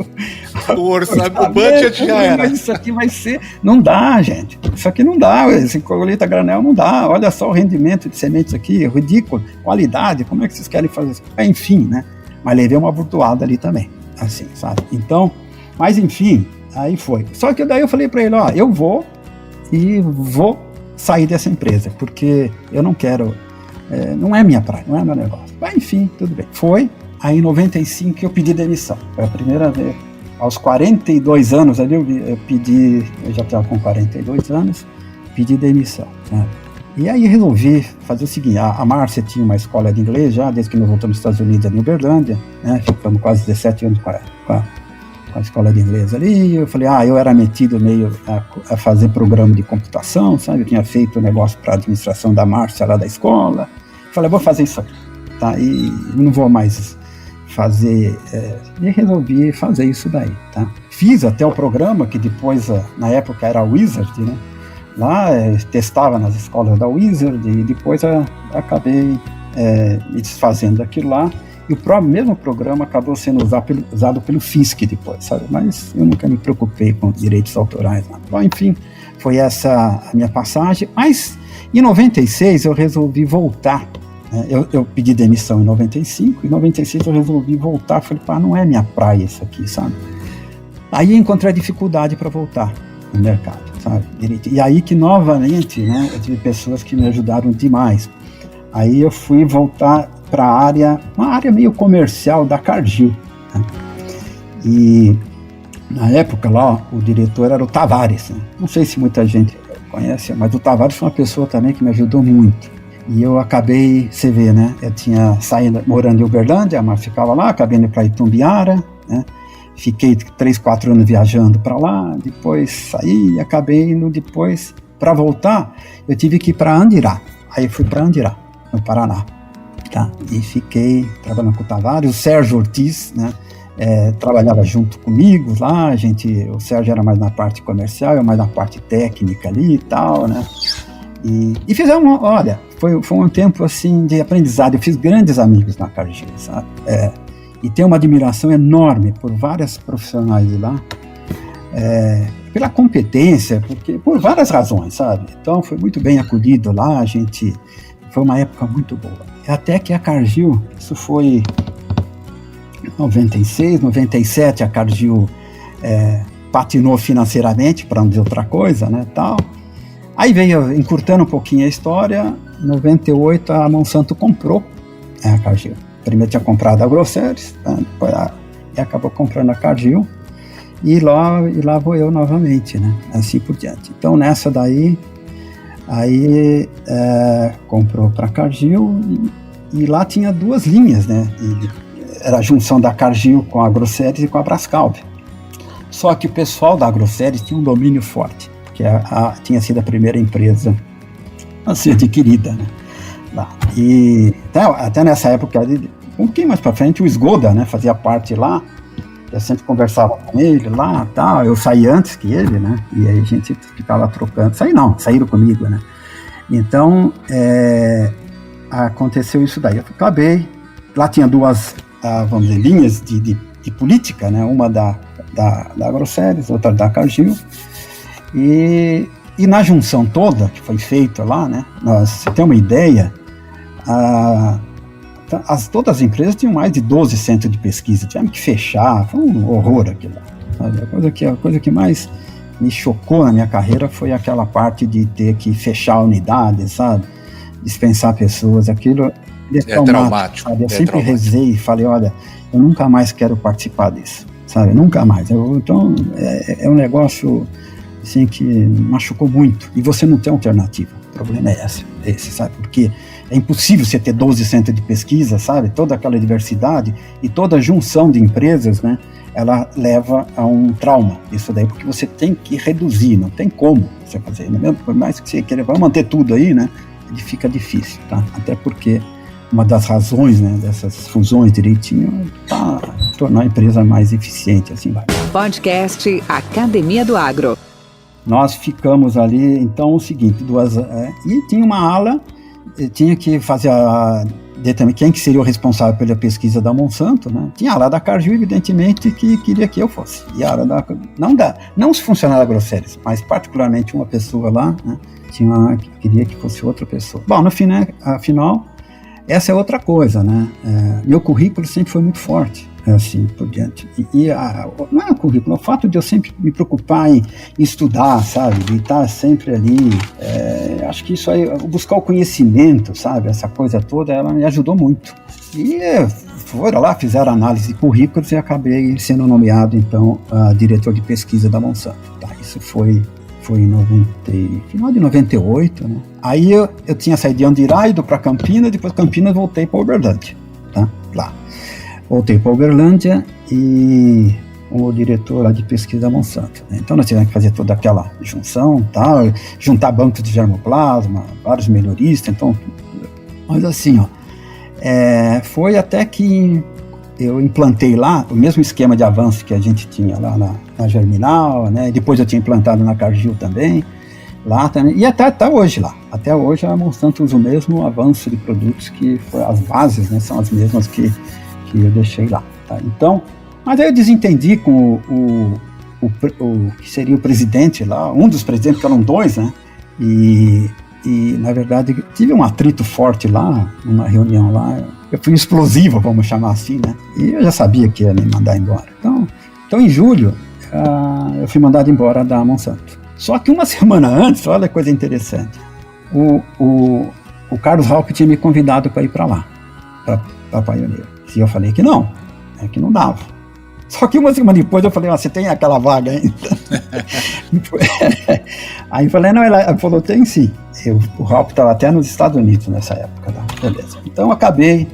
O orçamento, o budget já era. Mas isso aqui vai ser... Não dá, gente. Isso aqui não dá. Esse colheita granel não dá. Olha só o rendimento de sementes aqui, é ridículo. Qualidade, como é que vocês querem fazer isso? Enfim, né? Mas levei uma burdoada ali também. Assim, sabe? Então, mas enfim, aí foi. Só que daí eu falei para ele, ó, eu vou sair dessa empresa, porque eu não quero... não é minha praia, não é meu negócio. Mas enfim, tudo bem. Foi. Aí em 95 eu pedi demissão. Foi a primeira vez. Aos 42 anos ali eu já estava com 42 anos, pedi demissão. Né? E aí resolvi fazer o seguinte, a Márcia tinha uma escola de inglês já, desde que nós voltamos dos Estados Unidos, em Uberlândia, né? Ficamos quase 17 anos com a escola de inglês ali, eu falei, eu era metido meio a fazer programa de computação, sabe? Eu tinha feito um negócio para a administração da Márcia lá da escola, falei, vou fazer isso aqui, tá? E não vou mais fazer, e resolvi fazer isso daí, tá? Fiz até o programa, que depois, na época era a Wizard, né? Lá testava nas escolas da Wizard, e depois acabei me desfazendo daquilo lá, e o mesmo programa acabou sendo usado pelo FISC depois, sabe? Mas eu nunca me preocupei com direitos autorais, não. Bom, enfim, foi essa a minha passagem, mas em 96 eu resolvi voltar. Eu pedi demissão em 95, em 96 eu resolvi voltar, falei, não é minha praia isso aqui, sabe? Aí encontrei dificuldade para voltar no mercado, sabe? E aí que novamente, né, eu tive pessoas que me ajudaram demais. Aí eu fui voltar para uma área meio comercial da Cargill, né? E na época lá, o diretor era o Tavares, né? Não sei se muita gente conhece, mas o Tavares foi uma pessoa também que me ajudou muito. E eu acabei, você vê, né? Eu tinha saído, morando em Uberlândia, mas ficava lá, acabei indo para Itumbiara, né? Fiquei 3, 4 anos viajando para lá, depois saí e acabei indo depois, para voltar, eu tive que ir para Andirá. Aí fui para Andirá, no Paraná, tá? E fiquei trabalhando com o Tavares, o Sérgio Ortiz, né? Trabalhava junto comigo lá, o Sérgio era mais na parte comercial, eu mais na parte técnica ali e tal, né? E fizemos, olha, foi um tempo assim de aprendizado, eu fiz grandes amigos na Cargill, sabe? E tenho uma admiração enorme por várias profissionais de lá, pela competência, por várias razões, sabe? Então foi muito bem acolhido lá, foi uma época muito boa. Até que a Cargill, isso foi 96, 97, a Cargill patinou financeiramente, para não dizer outra coisa, né, tal. Aí veio, encurtando um pouquinho a história, em 98 a Monsanto comprou a Cargill. Primeiro tinha comprado a Agroceres, tá? Depois acabou comprando a Cargill, e lá vou eu novamente, né? Assim por diante. Então nessa daí, aí comprou para a Cargill, e lá tinha duas linhas, né? Era a junção da Cargill com a Agroceres e com a Brascalb. Só que o pessoal da Agroceres tinha um domínio forte, que tinha sido a primeira empresa a ser adquirida, né? Lá. E até nessa época, um pouquinho mais para frente, o Esgoda, né, fazia parte lá. Eu sempre conversava com ele lá, tal. Eu saí antes que ele, né? E aí a gente ficava trocando. Saíram comigo, né? Então, aconteceu isso daí. Eu acabei. Lá tinha duas, vamos dizer, linhas de política, né? Uma da Agroceres, outra da Cargill. E na junção toda que foi feita lá, né? Você tem uma ideia, todas as empresas tinham mais de 12 centros de pesquisa, tivemos que fechar, foi um horror aquilo lá. Sabe? A coisa que mais me chocou na minha carreira foi aquela parte de ter que fechar a unidade, sabe? Dispensar pessoas, aquilo é traumático. Sabe? Eu sempre rezei e falei, olha, eu nunca mais quero participar disso, sabe? Nunca mais. Então, é um negócio assim, que machucou muito, e você não tem alternativa. O problema é esse, sabe? Porque é impossível você ter 12 centros de pesquisa, sabe? Toda aquela diversidade e toda a junção de empresas, né? Ela leva a um trauma, isso daí, porque você tem que reduzir, não tem como você fazer, né? Por mais que você queira, vai manter tudo aí, né? Fica difícil, tá? Até porque uma das razões, né, dessas fusões direitinho tá tornar a empresa mais eficiente, assim vai. Podcast Academia do Agro. Nós ficamos ali, então, o seguinte, e tinha uma ala, tinha que fazer determinar quem que seria o responsável pela pesquisa da Monsanto, né? Tinha a ala da Cargill, evidentemente, que queria que eu fosse. E a ala não os funcionários da Agroceres, mas particularmente uma pessoa lá, né? Que queria que fosse outra pessoa. Bom, no final, afinal, essa é outra coisa, né? Meu currículo sempre foi muito forte, assim por diante. Não é o currículo, é o fato de eu sempre me preocupar em estudar, sabe? De estar sempre ali. Acho que isso aí, buscar o conhecimento, sabe? Essa coisa toda, ela me ajudou muito. E foram lá, fizeram análise de currículos e acabei sendo nomeado, então, diretor de pesquisa da Monsanto. Tá, isso foi em final de 98, né? Aí eu tinha saído de Andirá, ido para Campinas, depois Campinas voltei para Uberlândia, tá? Lá. Voltei para Uberlândia e o diretor lá de pesquisa da Monsanto, né? Então nós tivemos que fazer toda aquela junção, tal, juntar bancos de germoplasma, vários melhoristas, então, mas assim, foi até que eu implantei lá o mesmo esquema de avanço que a gente tinha lá na Germinal, né? Depois eu tinha implantado na Cargill também, lá também, e até hoje lá. Até hoje a Monsanto usa o mesmo avanço de produtos, que foi, as bases, né, são as mesmas que eu deixei lá. Tá? Então, mas aí eu desentendi com o que seria o presidente lá, um dos presidentes, que eram dois, né? E na verdade tive um atrito forte lá, numa reunião lá. Eu fui explosivo, vamos chamar assim, né? E eu já sabia que ia me mandar embora. Então em julho, eu fui mandado embora da Monsanto. Só que uma semana antes, olha que coisa interessante, o Carlos Raupp tinha me convidado para ir para lá, para Pioneer. E eu falei que não dava. Só que uma semana depois eu falei, você tem aquela vaga ainda? Aí eu falei, não, ela falou, tem sim. O Raupp estava até nos Estados Unidos nessa época, tá? Beleza. Então eu acabei,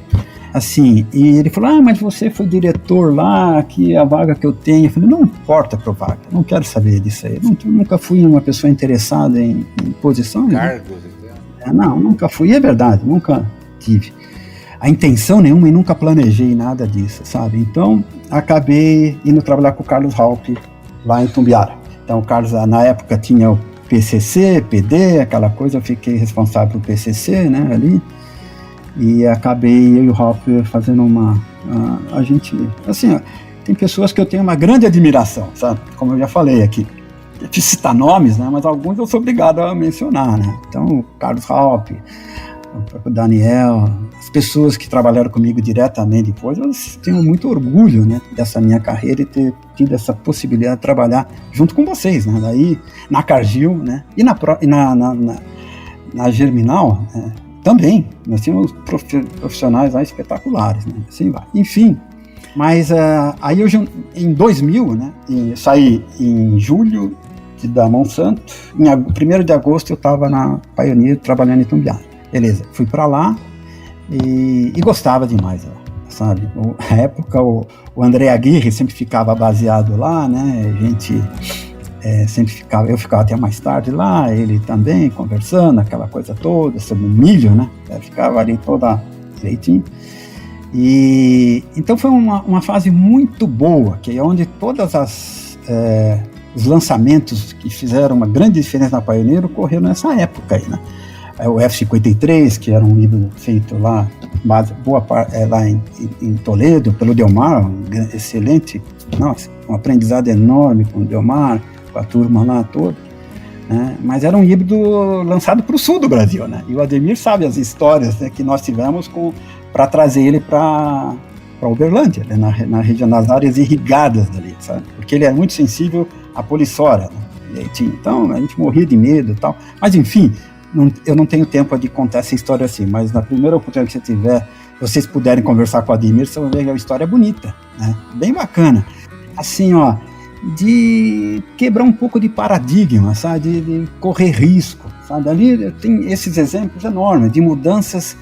assim, e ele falou, mas você foi diretor lá, aqui a vaga que eu tenho. Eu falei, não importa a vaga, não quero saber disso aí. Nunca fui uma pessoa interessada em posição. Cargos, né? Não, nunca fui, é verdade, nunca tive a intenção nenhuma e nunca planejei nada disso, sabe? Então, acabei indo trabalhar com o Carlos Raupp lá em Tumbiara. Então, o Carlos, na época, tinha o PCC, PD, aquela coisa, eu fiquei responsável pelo PCC, né, ali, e acabei, eu e o Raupp fazendo a gente, assim, tem pessoas que eu tenho uma grande admiração, sabe? Como eu já falei aqui, eu citar nomes, né, mas alguns eu sou obrigado a mencionar, né? Então, o Carlos Raupp, o próprio Daniel, as pessoas que trabalharam comigo diretamente depois, eu tenho muito orgulho, né, dessa minha carreira e ter tido essa possibilidade de trabalhar junto com vocês, né, daí na Cargill, né, e na Germinal, também, nós tínhamos profissionais lá espetaculares, né, assim vai. Enfim, mas aí eu, em 2000, né, saí em julho da Monsanto, em 1º de agosto eu estava na Pioneer trabalhando em Itumbiara. Beleza, fui para lá e gostava demais lá, sabe? Na época o André Aguirre sempre ficava baseado lá, né? A gente sempre ficava, eu ficava até mais tarde lá, ele também conversando, aquela coisa toda sobre o milho, né? Eu ficava ali toda direitinho. E então foi uma fase muito boa, que é onde todas os lançamentos que fizeram uma grande diferença na Pioneer ocorreram nessa época aí, né? O F53, que era um livro feito lá, boa parte lá em Toledo, pelo Delmar, excelente, nossa, um aprendizado enorme com o Delmar, com a turma lá toda, né? Mas era um híbrido lançado para o sul do Brasil, né? E o Ademir sabe as histórias, né, que nós tivemos para trazer ele para Uberlândia, né, na região das áreas irrigadas dali, sabe? Porque ele é muito sensível à polissória, né? Então a gente morria de medo e tal, mas enfim, eu não tenho tempo de contar essa história assim, mas na primeira oportunidade que você tiver, vocês puderem conversar com o Ademir, vocês vão ver que a história é bonita, né? Bem bacana, assim, ó, de quebrar um pouco de paradigma, sabe, de correr risco, sabe, ali tem esses exemplos enormes de mudanças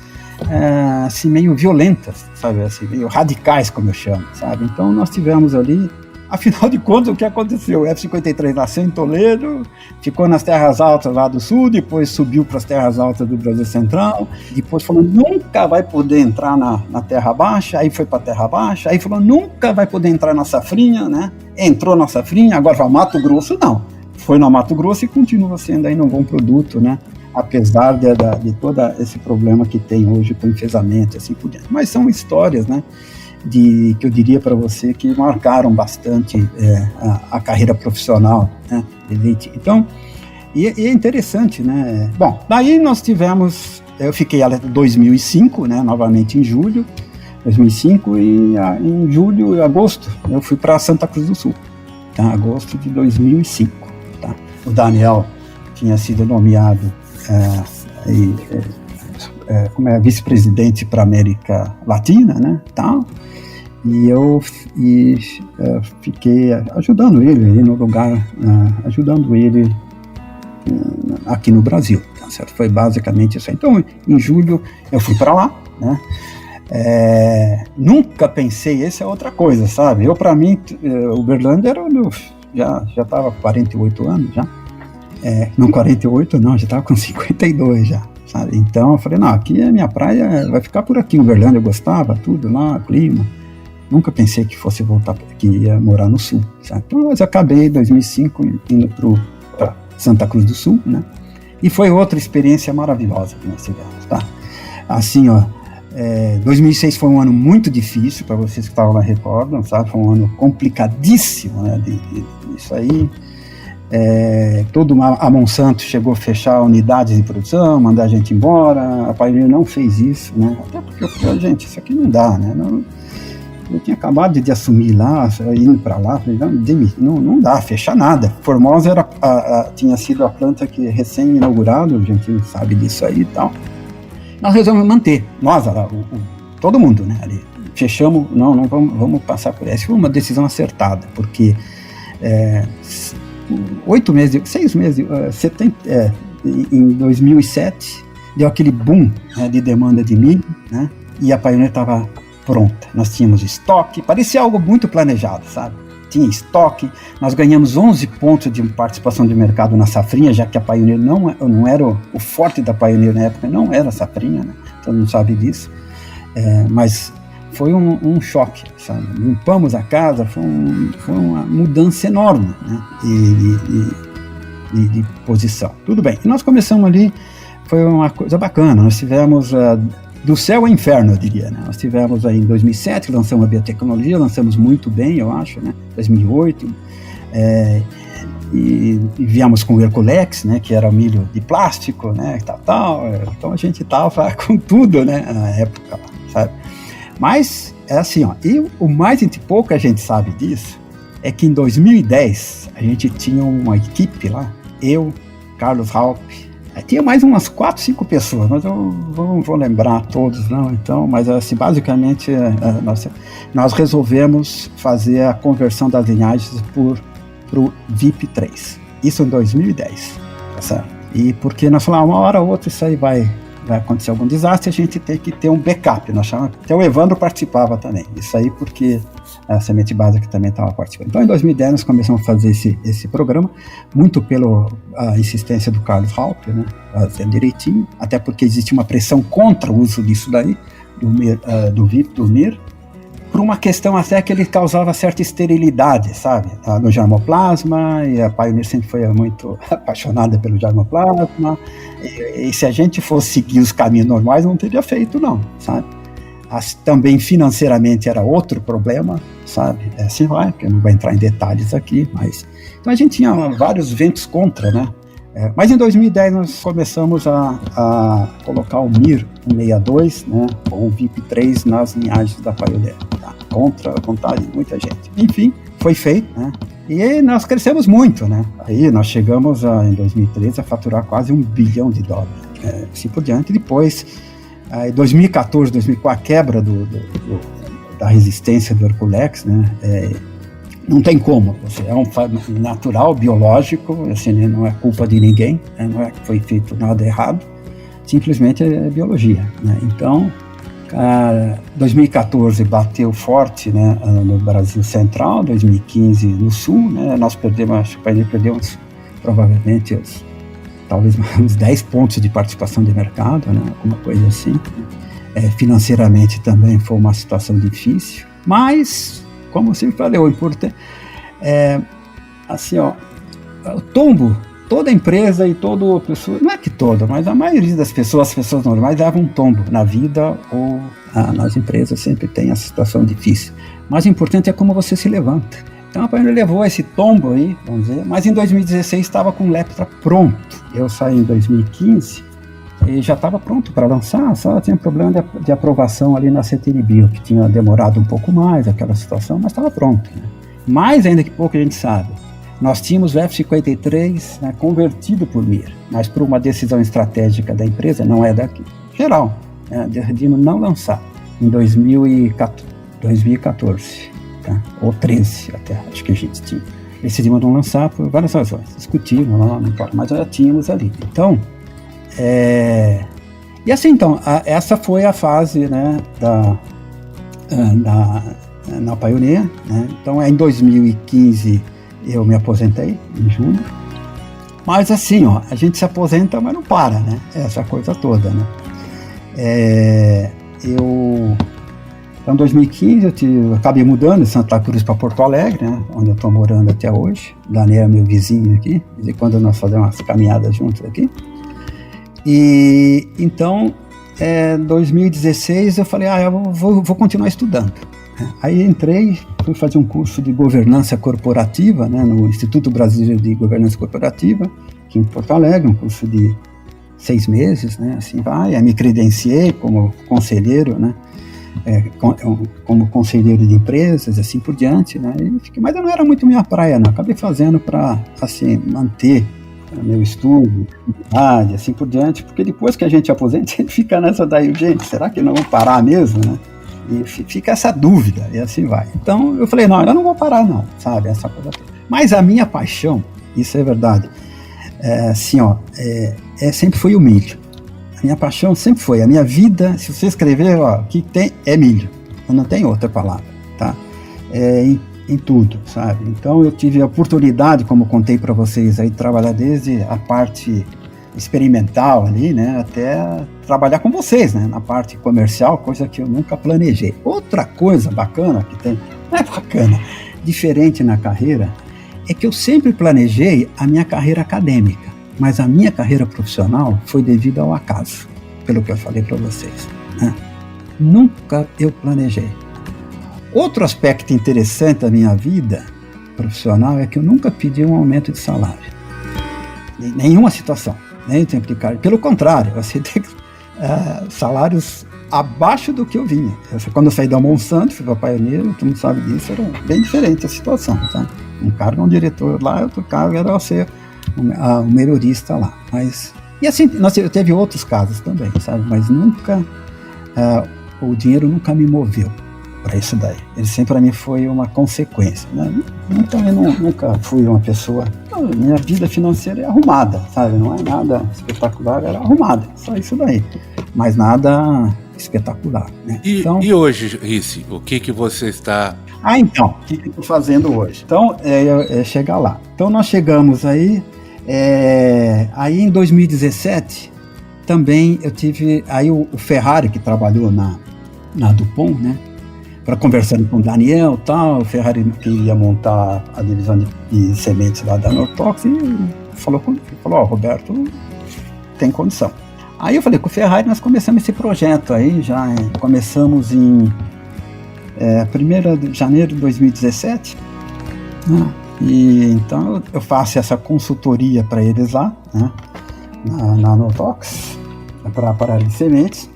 assim, meio violentas, sabe, assim, meio radicais, como eu chamo, sabe, então nós tivemos ali. Afinal de contas, o que aconteceu? O F53 nasceu em Toledo, ficou nas terras altas lá do sul, depois subiu para as terras altas do Brasil Central, depois falou, nunca vai poder entrar na Terra Baixa, aí foi para a Terra Baixa, aí falou, nunca vai poder entrar na Safrinha, né? Entrou na Safrinha, agora vai ao Mato Grosso, não. Foi no Mato Grosso e continua sendo ainda um bom produto, né? Apesar de todo esse problema que tem hoje com enfesamento e assim por diante. Mas são histórias, né? Que eu diria para você que marcaram bastante a carreira profissional, né? Então, e é interessante, né? Bom, daí nós tivemos, eu fiquei em 2005, né? Novamente em julho, 2005, e em julho e agosto eu fui para Santa Cruz do Sul, tá? Agosto de 2005, tá? O Daniel tinha sido nomeado como vice-presidente para a América Latina, né? Tal. E eu fiquei ajudando ele no lugar, ajudando ele aqui no Brasil, tá certo? Foi basicamente isso aí. Então, em julho, eu fui para lá, né? Nunca pensei, essa é outra coisa, sabe? Para mim, Uberlândia era já estava com 48 anos, já. Não 48, não, já estava com 52 já, sabe? Então, eu falei, não, aqui é minha praia, vai ficar por aqui. Uberlândia eu gostava, tudo lá, clima. Nunca pensei que fosse voltar, que ia morar no sul, sabe? Então, mas eu acabei em 2005 indo para Santa Cruz do Sul, né? E foi outra experiência maravilhosa que nós tivemos, tá? Assim, ó, 2006 foi um ano muito difícil, para vocês que estavam lá recordam, sabe? Foi um ano complicadíssimo, né? Isso aí. A Monsanto chegou a fechar unidades de produção, mandar a gente embora. A Pioneer não fez isso, né? Até porque eu falei, gente, isso aqui não dá, né? Eu tinha acabado de assumir lá, indo para lá, falei, não dá, fechar nada. Formosa tinha sido a planta que recém-inaugurada, a gente sabe disso aí e tal. Nós resolvemos manter, todo mundo, né, ali. Fechamos, não vamos passar por essa. Foi uma decisão acertada, porque 6 meses, em 2007, deu aquele boom, né, de demanda de milho, né, e a Pioneer estava pronta. Nós tínhamos estoque, parecia algo muito planejado, sabe? Tinha estoque, nós ganhamos 11 pontos de participação de mercado na safrinha, já que a Pioneer não era o forte da Pioneer na época, não era a safrinha, né? Todo mundo sabe disso, mas foi um choque, sabe? Limpamos a casa, foi uma mudança enorme, né? de posição. Tudo bem, e nós começamos ali, foi uma coisa bacana, nós tivemos do céu ao inferno, eu diria, né? Nós tivemos aí em 2007, lançamos a biotecnologia, lançamos muito bem, eu acho, né? 2008, e viemos com o Herculex, né, que era o milho de plástico, né, tal. Então a gente estava com tudo, né, na época, sabe? Mas é assim, ó, e o mais pouco a gente sabe disso é que em 2010 a gente tinha uma equipe lá, eu, Carlos Raupp, tinha mais umas 4, 5 pessoas, mas eu não vou lembrar todos, não, então, mas assim, basicamente nós resolvemos fazer a conversão das linhagens para o VIP3, isso em 2010, tá certo? E porque nós falamos, uma hora ou outra isso aí vai acontecer algum desastre, a gente tem que ter um backup, nós chamamos, até o Evandro participava também, isso aí porque a Semente Básica também estava participando. Então, em 2010, nós começamos a fazer esse programa, muito pela insistência do Carlos Raupp, né, fazendo direitinho, até porque existe uma pressão contra o uso disso daí, do VIP, do MIR, por uma questão até que ele causava certa esterilidade, sabe, no germoplasma, e a Pioneer sempre foi muito apaixonada pelo germoplasma, e se a gente fosse seguir os caminhos normais, não teria feito, não, sabe. Também financeiramente era outro problema, sabe, assim vai, que eu não vou entrar em detalhes aqui, mas então a gente tinha vários ventos contra, né, mas em 2010 nós começamos a colocar o MIR 162, né, ou o VIP3 nas linhagens da Pioneer, tá? Contra a vontade de muita gente, enfim, foi feito, né, e nós crescemos muito, né, aí nós chegamos em 2013 a faturar quase $1 bilhão, assim por diante. Depois em 2014, 2004, a quebra da resistência do Herculex, né, não tem como, é um natural, biológico, assim, né, não é culpa de ninguém, né, não é que foi feito nada errado, simplesmente é biologia, né. Então, 2014 bateu forte, né, no Brasil Central, 2015 no Sul, né, nós perdemos, acho que o Pioneer perdeu provavelmente talvez uns 10 pontos de participação de mercado, né, alguma coisa assim. Financeiramente também foi uma situação difícil, mas, como eu sempre falei, o importante assim, ó, o tombo, toda empresa e toda pessoa, não é que toda, mas a maioria das pessoas, as pessoas normais levam um tombo na vida ou nas empresas sempre tem essa situação difícil, mas o importante é como você se levanta. Então a Pioneer levou esse tombo aí, vamos dizer, mas em 2016 estava com o Leptra pronto. Eu saí em 2015 e já estava pronto para lançar, só tinha problema de aprovação ali na CTNBio, que tinha demorado um pouco mais, aquela situação, mas estava pronto, né? Mais ainda que pouco a gente sabe, nós tínhamos o F53, né, convertido por MIR, mas por uma decisão estratégica da empresa, não é daqui, geral, né, decidimos não lançar em 2014. Tá? Ou 13 até, acho que a gente tinha. Decidimos não lançar por várias razões. Discutimos lá, não importa, mas já tínhamos ali. Então, e assim, então, essa foi a fase, né, na Pioneer, né? Então, em 2015 eu me aposentei, em junho. Mas assim, ó, a gente se aposenta, mas não para, né? Essa coisa toda, né? Então, em 2015, eu acabei mudando de Santa Cruz para Porto Alegre, né, onde eu estou morando até hoje. O Daniel é meu vizinho aqui, de quando nós fazemos umas caminhadas juntos aqui. E então, em 2016, eu falei, eu vou continuar estudando. Aí entrei, fui fazer um curso de governança corporativa, né, no Instituto Brasileiro de Governança Corporativa, aqui em Porto Alegre, um curso de 6 meses, né, assim vai. Aí me credenciei como conselheiro, né, como conselheiro de empresas, assim por diante, né? Mas não era muito minha praia, não. Acabei fazendo para, assim, manter meu estudo, assim por diante, porque depois que a gente aposenta, a gente fica nessa daí, gente, será que não vou parar mesmo, né? E fica essa dúvida, e assim vai. Então eu falei, não, eu não vou parar não, sabe, essa coisa toda. Mas a minha paixão, isso é verdade, assim, ó, sempre foi o milho. A minha paixão sempre foi, a minha vida, se você escrever, ó, o que tem é milho, não tem outra palavra, tá? Em tudo, sabe? Então eu tive a oportunidade, como contei para vocês aí, de trabalhar desde a parte experimental ali, né, até trabalhar com vocês, né, na parte comercial, coisa que eu nunca planejei. Outra coisa bacana que tem, não é bacana, diferente na carreira, é que eu sempre planejei a minha carreira acadêmica, mas a minha carreira profissional foi devido ao acaso, pelo que eu falei para vocês, né? Nunca eu planejei. Outro aspecto interessante da minha vida profissional é que eu nunca pedi um aumento de salário. Em nenhuma situação, nem o tempo de cargo. Pelo contrário, eu aceitei salários abaixo do que eu vinha. Quando eu saí da Monsanto, fui para a Pioneer, todo mundo sabe disso, era bem diferente a situação, sabe? Um cargo, um diretor lá, outro cargo era ser um melhorista lá. Mas, e assim, eu teve outros casos também, sabe? Mas nunca, o dinheiro nunca me moveu para isso daí. Ele sempre para mim foi uma consequência, né? Nunca fui uma pessoa... Minha vida financeira é arrumada, sabe? Não é nada espetacular, era arrumada, só isso daí. Mas nada espetacular, né? E hoje, Ricci, o que você está... Então, o que eu estou fazendo hoje? Então, chegar lá. Então, nós chegamos aí em 2017, também eu tive... Aí o Ferrari, que trabalhou na DuPont, né? Conversando com o Daniel e tal, o Ferrari que ia montar a divisão de sementes lá da Nortox, e falou, Roberto, tem condição. Aí eu falei com o Ferrari, nós começamos esse projeto aí, já começamos em 1º de janeiro de 2017, né? E então eu faço essa consultoria para eles lá, né? na Nortox, para a de sementes.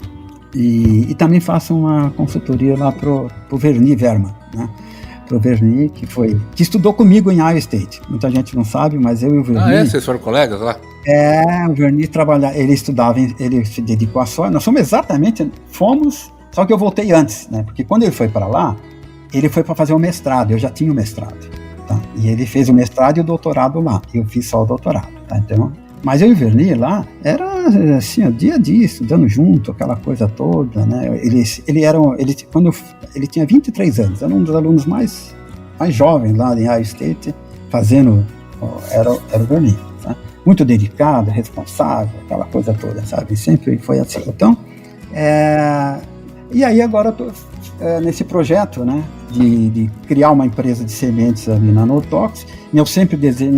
E também faço uma consultoria lá pro Verni Verma, né? Pro Verni, que estudou comigo em Iowa State. Muita gente não sabe, mas eu e o Verni... Vocês foram colegas lá? O Verni trabalhava, ele estudava, ele se dedicou a soja. Nós fomos, só que eu voltei antes, né? Porque quando ele foi para lá, ele foi para fazer o mestrado, eu já tinha o mestrado, tá? E ele fez o mestrado e o doutorado lá, eu fiz só o doutorado, tá? Então... Mas eu e o Verni lá, era assim, dia a dia, estudando junto, aquela coisa toda, né? Quando ele tinha 23 anos, era um dos alunos mais jovens lá em Iowa State, era o Verni, tá? Muito dedicado, responsável, aquela coisa toda, sabe? Sempre foi assim. Então, e aí agora eu tô nesse projeto, né? De criar uma empresa de sementes ali na Nortox. Meu sempre desejo,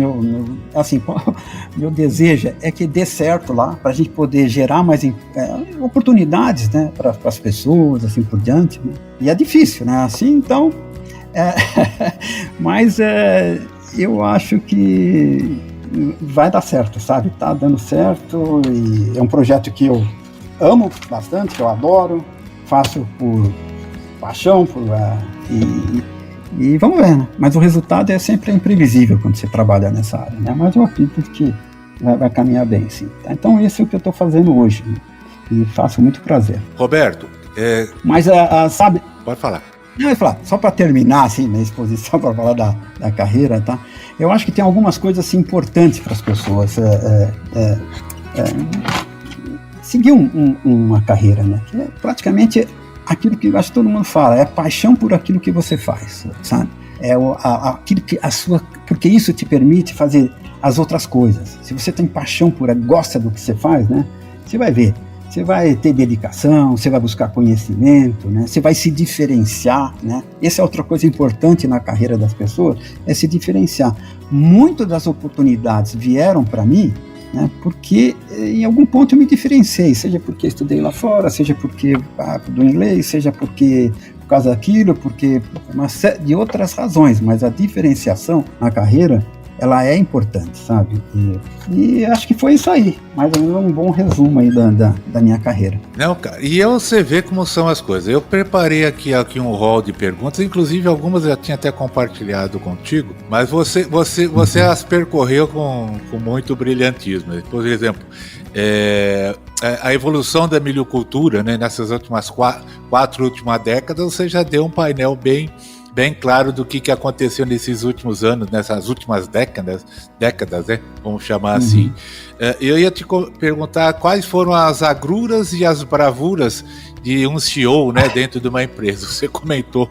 meu desejo é que dê certo lá, para a gente poder gerar mais oportunidades, né, para as pessoas, assim por diante, né? E é difícil, né? Assim, então, mas eu acho que vai dar certo, sabe? Tá dando certo, e é um projeto que eu amo bastante, que eu adoro, faço por paixão, e vamos ver, né? Mas o resultado é sempre imprevisível quando você trabalha nessa área, né? Mas eu acredito que vai caminhar bem, sim. Tá? Então, isso é o que eu estou fazendo hoje, né? E faço muito prazer. Roberto, Mas, sabe... Pode falar. Não, eu ia falar, só para terminar, assim, minha exposição, para falar da carreira, tá? Eu acho que tem algumas coisas, assim, importantes para as pessoas seguir uma carreira, né? Que é praticamente... aquilo que eu acho que todo mundo fala, é a paixão por aquilo que você faz, sabe? Aquilo que porque isso te permite fazer as outras coisas. Se você tem paixão gosta do que você faz, né? Você vai ver, você vai ter dedicação, você vai buscar conhecimento, né? Você vai se diferenciar, né? Essa é outra coisa importante na carreira das pessoas, é se diferenciar. Muitas das oportunidades vieram para mim, né, porque em algum ponto eu me diferenciei, seja porque estudei lá fora, seja porque do inglês, seja porque por causa daquilo, porque uma série de outras razões, mas a diferenciação na carreira, ela é importante, sabe? E acho que foi isso aí, mais ou menos um bom resumo aí da minha carreira. Não, cara, e você vê como são as coisas. Eu preparei aqui um rol de perguntas, inclusive algumas eu já tinha até compartilhado contigo, mas você as percorreu com muito brilhantismo. Por exemplo, a evolução da milhocultura, né, nessas últimas quatro últimas décadas, você já deu um painel bem claro do que aconteceu nesses últimos anos, nessas últimas décadas, né? Vamos chamar assim. Eu ia te perguntar quais foram as agruras e as bravuras de um CEO, né, dentro de uma empresa. Você comentou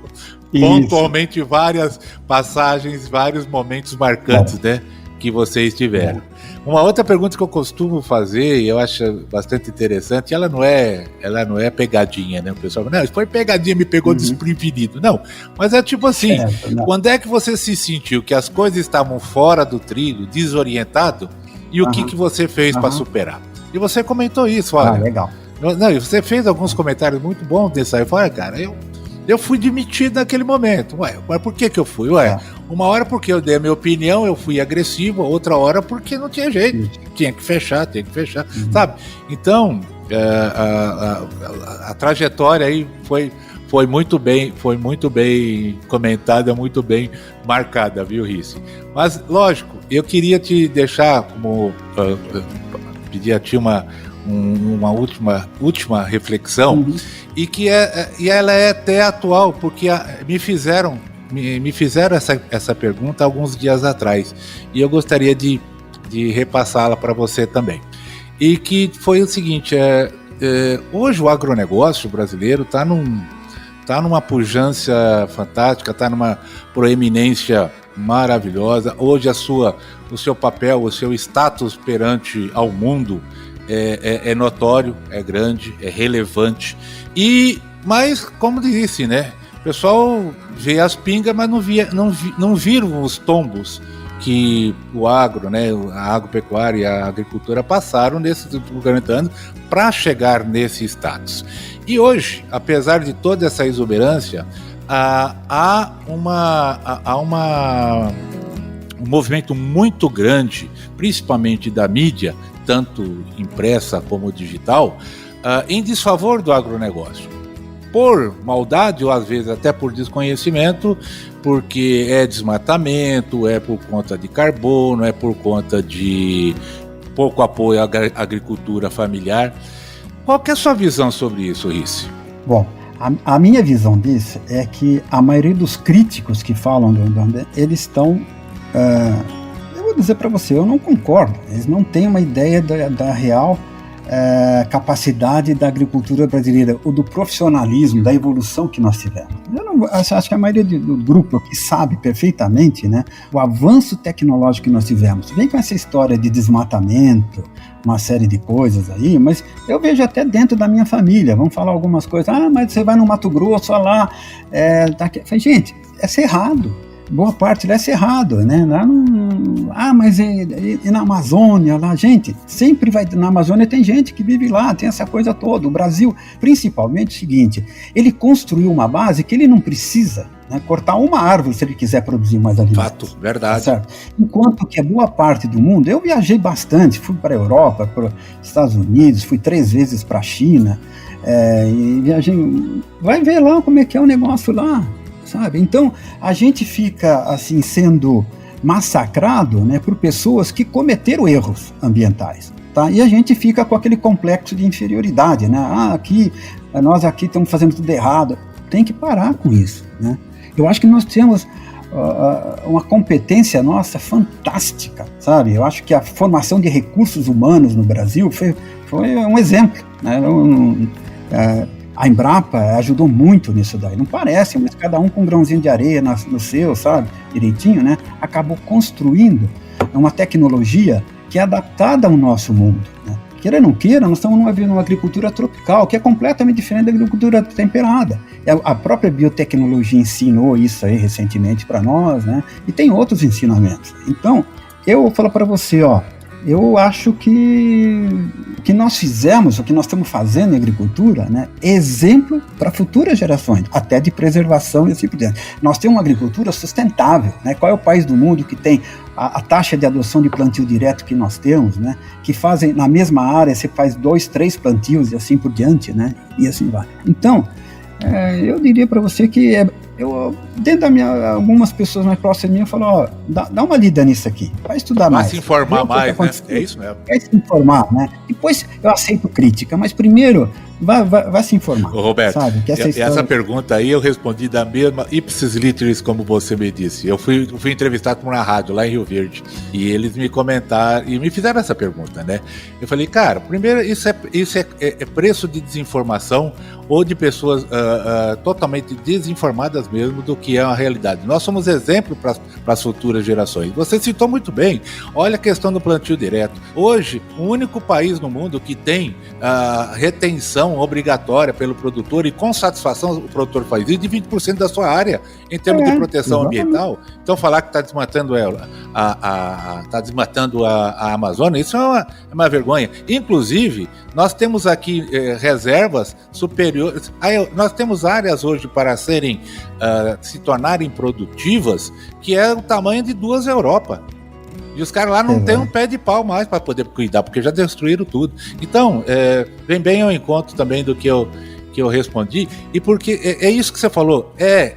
pontualmente várias passagens, vários momentos marcantes, né, que vocês tiveram. Uma outra pergunta que eu costumo fazer, e eu acho bastante interessante, ela não é pegadinha, né? O pessoal fala, não, isso foi pegadinha, me pegou desprevenido. Não, mas é tipo assim, quando é que você se sentiu que as coisas estavam fora do trilho, desorientado, e o que você fez para superar? E você comentou isso, olha. Legal. Não, e você fez alguns comentários muito bons desse aí. Olha, cara, eu fui demitido naquele momento. Ué, mas por que eu fui? Uma hora porque eu dei a minha opinião, eu fui agressivo, outra hora porque não tinha jeito. Tinha que fechar, sabe? Então, a trajetória aí foi muito bem comentada, muito bem marcada, viu, Risse? Mas, lógico, eu queria te deixar como pedir a ti uma última reflexão, e ela é até atual, porque me fizeram essa pergunta alguns dias atrás, e eu gostaria de repassá-la para você também. E que foi o seguinte: hoje o agronegócio brasileiro está numa pujança fantástica, está numa proeminência maravilhosa. Hoje o seu papel, o seu status perante ao mundo é notório, é grande, é relevante. Mas, como disse, né? O pessoal vê as pingas, mas não viram os tombos que o agro, né, a agropecuária e a agricultura passaram nesses últimos 40 anos para chegar nesse status. E hoje, apesar de toda essa exuberância, há um movimento muito grande, principalmente da mídia, tanto impressa como digital, em desfavor do agronegócio. Por maldade, ou às vezes até por desconhecimento, porque é desmatamento, é por conta de carbono, é por conta de pouco apoio à agricultura familiar. Qual que é a sua visão sobre isso, Risse? Bom, a minha visão disso é que a maioria dos críticos que falam eles estão... eu vou dizer para você, eu não concordo. Eles não têm uma ideia da real capacidade da agricultura brasileira, ou do profissionalismo, da evolução que nós tivemos. Acho que a maioria do grupo aqui sabe perfeitamente, né, o avanço tecnológico que nós tivemos. Vem com essa história de desmatamento, uma série de coisas aí, mas eu vejo até dentro da minha família, vamos falar algumas coisas, mas você vai no Mato Grosso, olha lá, gente, é cerrado. Boa parte lá é cerrado, né? Mas e na Amazônia lá, gente, sempre vai na Amazônia, tem gente que vive lá, tem essa coisa toda. O Brasil, principalmente, é o seguinte: ele construiu uma base que ele não precisa, né, cortar uma árvore se ele quiser produzir mais alimentos. Fato, verdade. Certo? Enquanto que a boa parte do mundo, eu viajei bastante, fui para a Europa, para os Estados Unidos, fui 3 vezes para a China, e viajei. Vai ver lá como é que é o negócio lá. Sabe? Então, a gente fica assim sendo massacrado, né, por pessoas que cometeram erros ambientais, tá? E a gente fica com aquele complexo de inferioridade, né? Nós aqui estamos fazendo tudo errado. Tem que parar com isso, né? Eu acho que nós temos uma competência nossa fantástica, sabe? Eu acho que a formação de recursos humanos no Brasil foi um exemplo, né? A Embrapa ajudou muito nisso daí, não parece, mas cada um com um grãozinho de areia no seu, sabe, direitinho, né, acabou construindo uma tecnologia que é adaptada ao nosso mundo, né. Queira ou não queira, nós estamos numa agricultura tropical, que é completamente diferente da agricultura temperada. A própria biotecnologia ensinou isso aí recentemente para nós, né, e tem outros ensinamentos. Então, eu vou falar para você, eu acho que nós fizemos, o que nós estamos fazendo em agricultura, né, é exemplo para futuras gerações, até de preservação e assim por diante. Nós temos uma agricultura sustentável, né? Qual é o país do mundo que tem a taxa de adoção de plantio direto que nós temos, né? Que fazem, na mesma área, você faz 2, 3 plantios e assim por diante, né? E assim vai. Então, eu diria para você que dentro da algumas pessoas mais próximas de mim falam, dá uma lida nisso aqui, vai estudar mais. Vai se informar mais, né? É isso mesmo. Vai se informar, né? Depois eu aceito crítica, mas primeiro vai se informar. Ô, Roberto, sabe? Que essa pergunta aí eu respondi da mesma ipsis literis, como você me disse. Eu fui entrevistado por uma rádio lá em Rio Verde, e eles me comentaram e me fizeram essa pergunta, né? Eu falei, cara, primeiro, isso é preço de desinformação ou de pessoas totalmente desinformadas mesmo do que é a realidade. Nós somos exemplo para as futuras gerações. Você citou muito bem, olha a questão do plantio direto. Hoje, o único país no mundo que tem retenção proteção obrigatória pelo produtor, e com satisfação o produtor faz isso, de 20% da sua área em termos de proteção ambiental. Então falar que está desmatando a Amazônia, isso é uma vergonha. Inclusive, nós temos aqui reservas superiores, nós temos áreas hoje para se tornarem produtivas, que é o tamanho de 2 Europa. E os caras lá não têm um pé de pau mais para poder cuidar, porque já destruíram tudo. Então, vem bem ao encontro também do que eu respondi, e porque é isso que você falou, é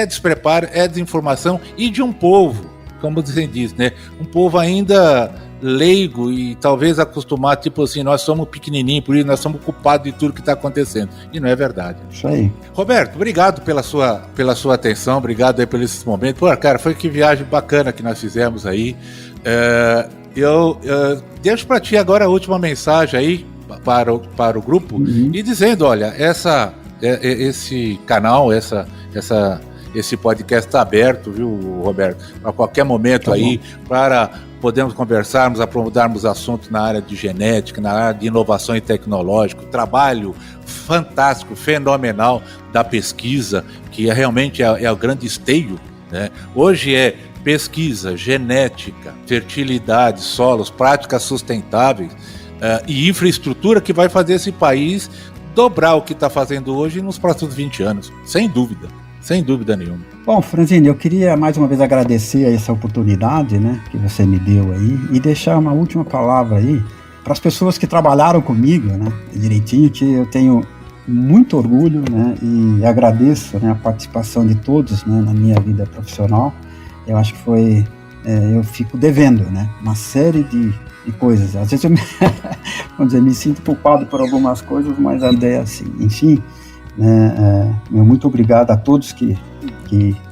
despreparo, é desinformação, e de um povo, como você diz, né? Um povo ainda leigo e talvez acostumado, tipo assim, nós somos pequenininhos, por isso nós somos culpados de tudo que está acontecendo. E não é verdade. Isso aí. Roberto, obrigado pela sua atenção, obrigado aí por esses momentos. Pô, cara, foi que viagem bacana que nós fizemos aí. Eu deixo para ti agora a última mensagem aí para o grupo, e dizendo, olha, esse canal, esse podcast está aberto, viu, Roberto? A qualquer momento aí, para podermos conversarmos, aprofundarmos assuntos na área de genética, na área de inovação e tecnológico, trabalho fantástico, fenomenal da pesquisa, que realmente é o grande esteio, né? Hoje é pesquisa, genética, fertilidade, solos, práticas sustentáveis e infraestrutura que vai fazer esse país dobrar o que está fazendo hoje nos próximos 20 anos, sem dúvida nenhuma. Bom, Franzini, eu queria mais uma vez agradecer essa oportunidade, né, que você me deu aí, e deixar uma última palavra aí para as pessoas que trabalharam comigo, né, direitinho, que eu tenho muito orgulho, né, e agradeço, né, a participação de todos, né, na minha vida profissional. Eu acho que foi, eu fico devendo, né, uma série de coisas. Às vezes eu me sinto culpado por algumas coisas, mas a ideia é assim. Enfim, né, muito obrigado a todos que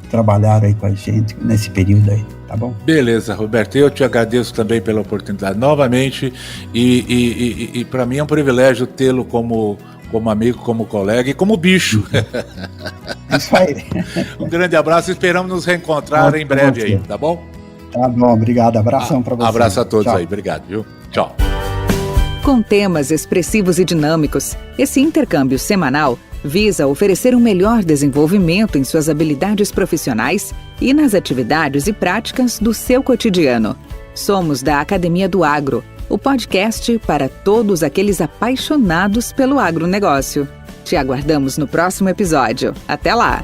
trabalharam aí com a gente nesse período aí, tá bom? Beleza, Roberto, eu te agradeço também pela oportunidade novamente, e para mim é um privilégio tê-lo como amigo, como colega e como bicho. Isso aí. Um grande abraço, esperamos nos reencontrar em breve aí, tá bom? Tá bom, obrigado, abração para você. Abraço a todos. Tchau. Aí, obrigado, viu? Tchau. Com temas expressivos e dinâmicos, esse intercâmbio semanal visa oferecer um melhor desenvolvimento em suas habilidades profissionais e nas atividades e práticas do seu cotidiano. Somos da Academia do Agro, o podcast para todos aqueles apaixonados pelo agronegócio. Te aguardamos no próximo episódio. Até lá!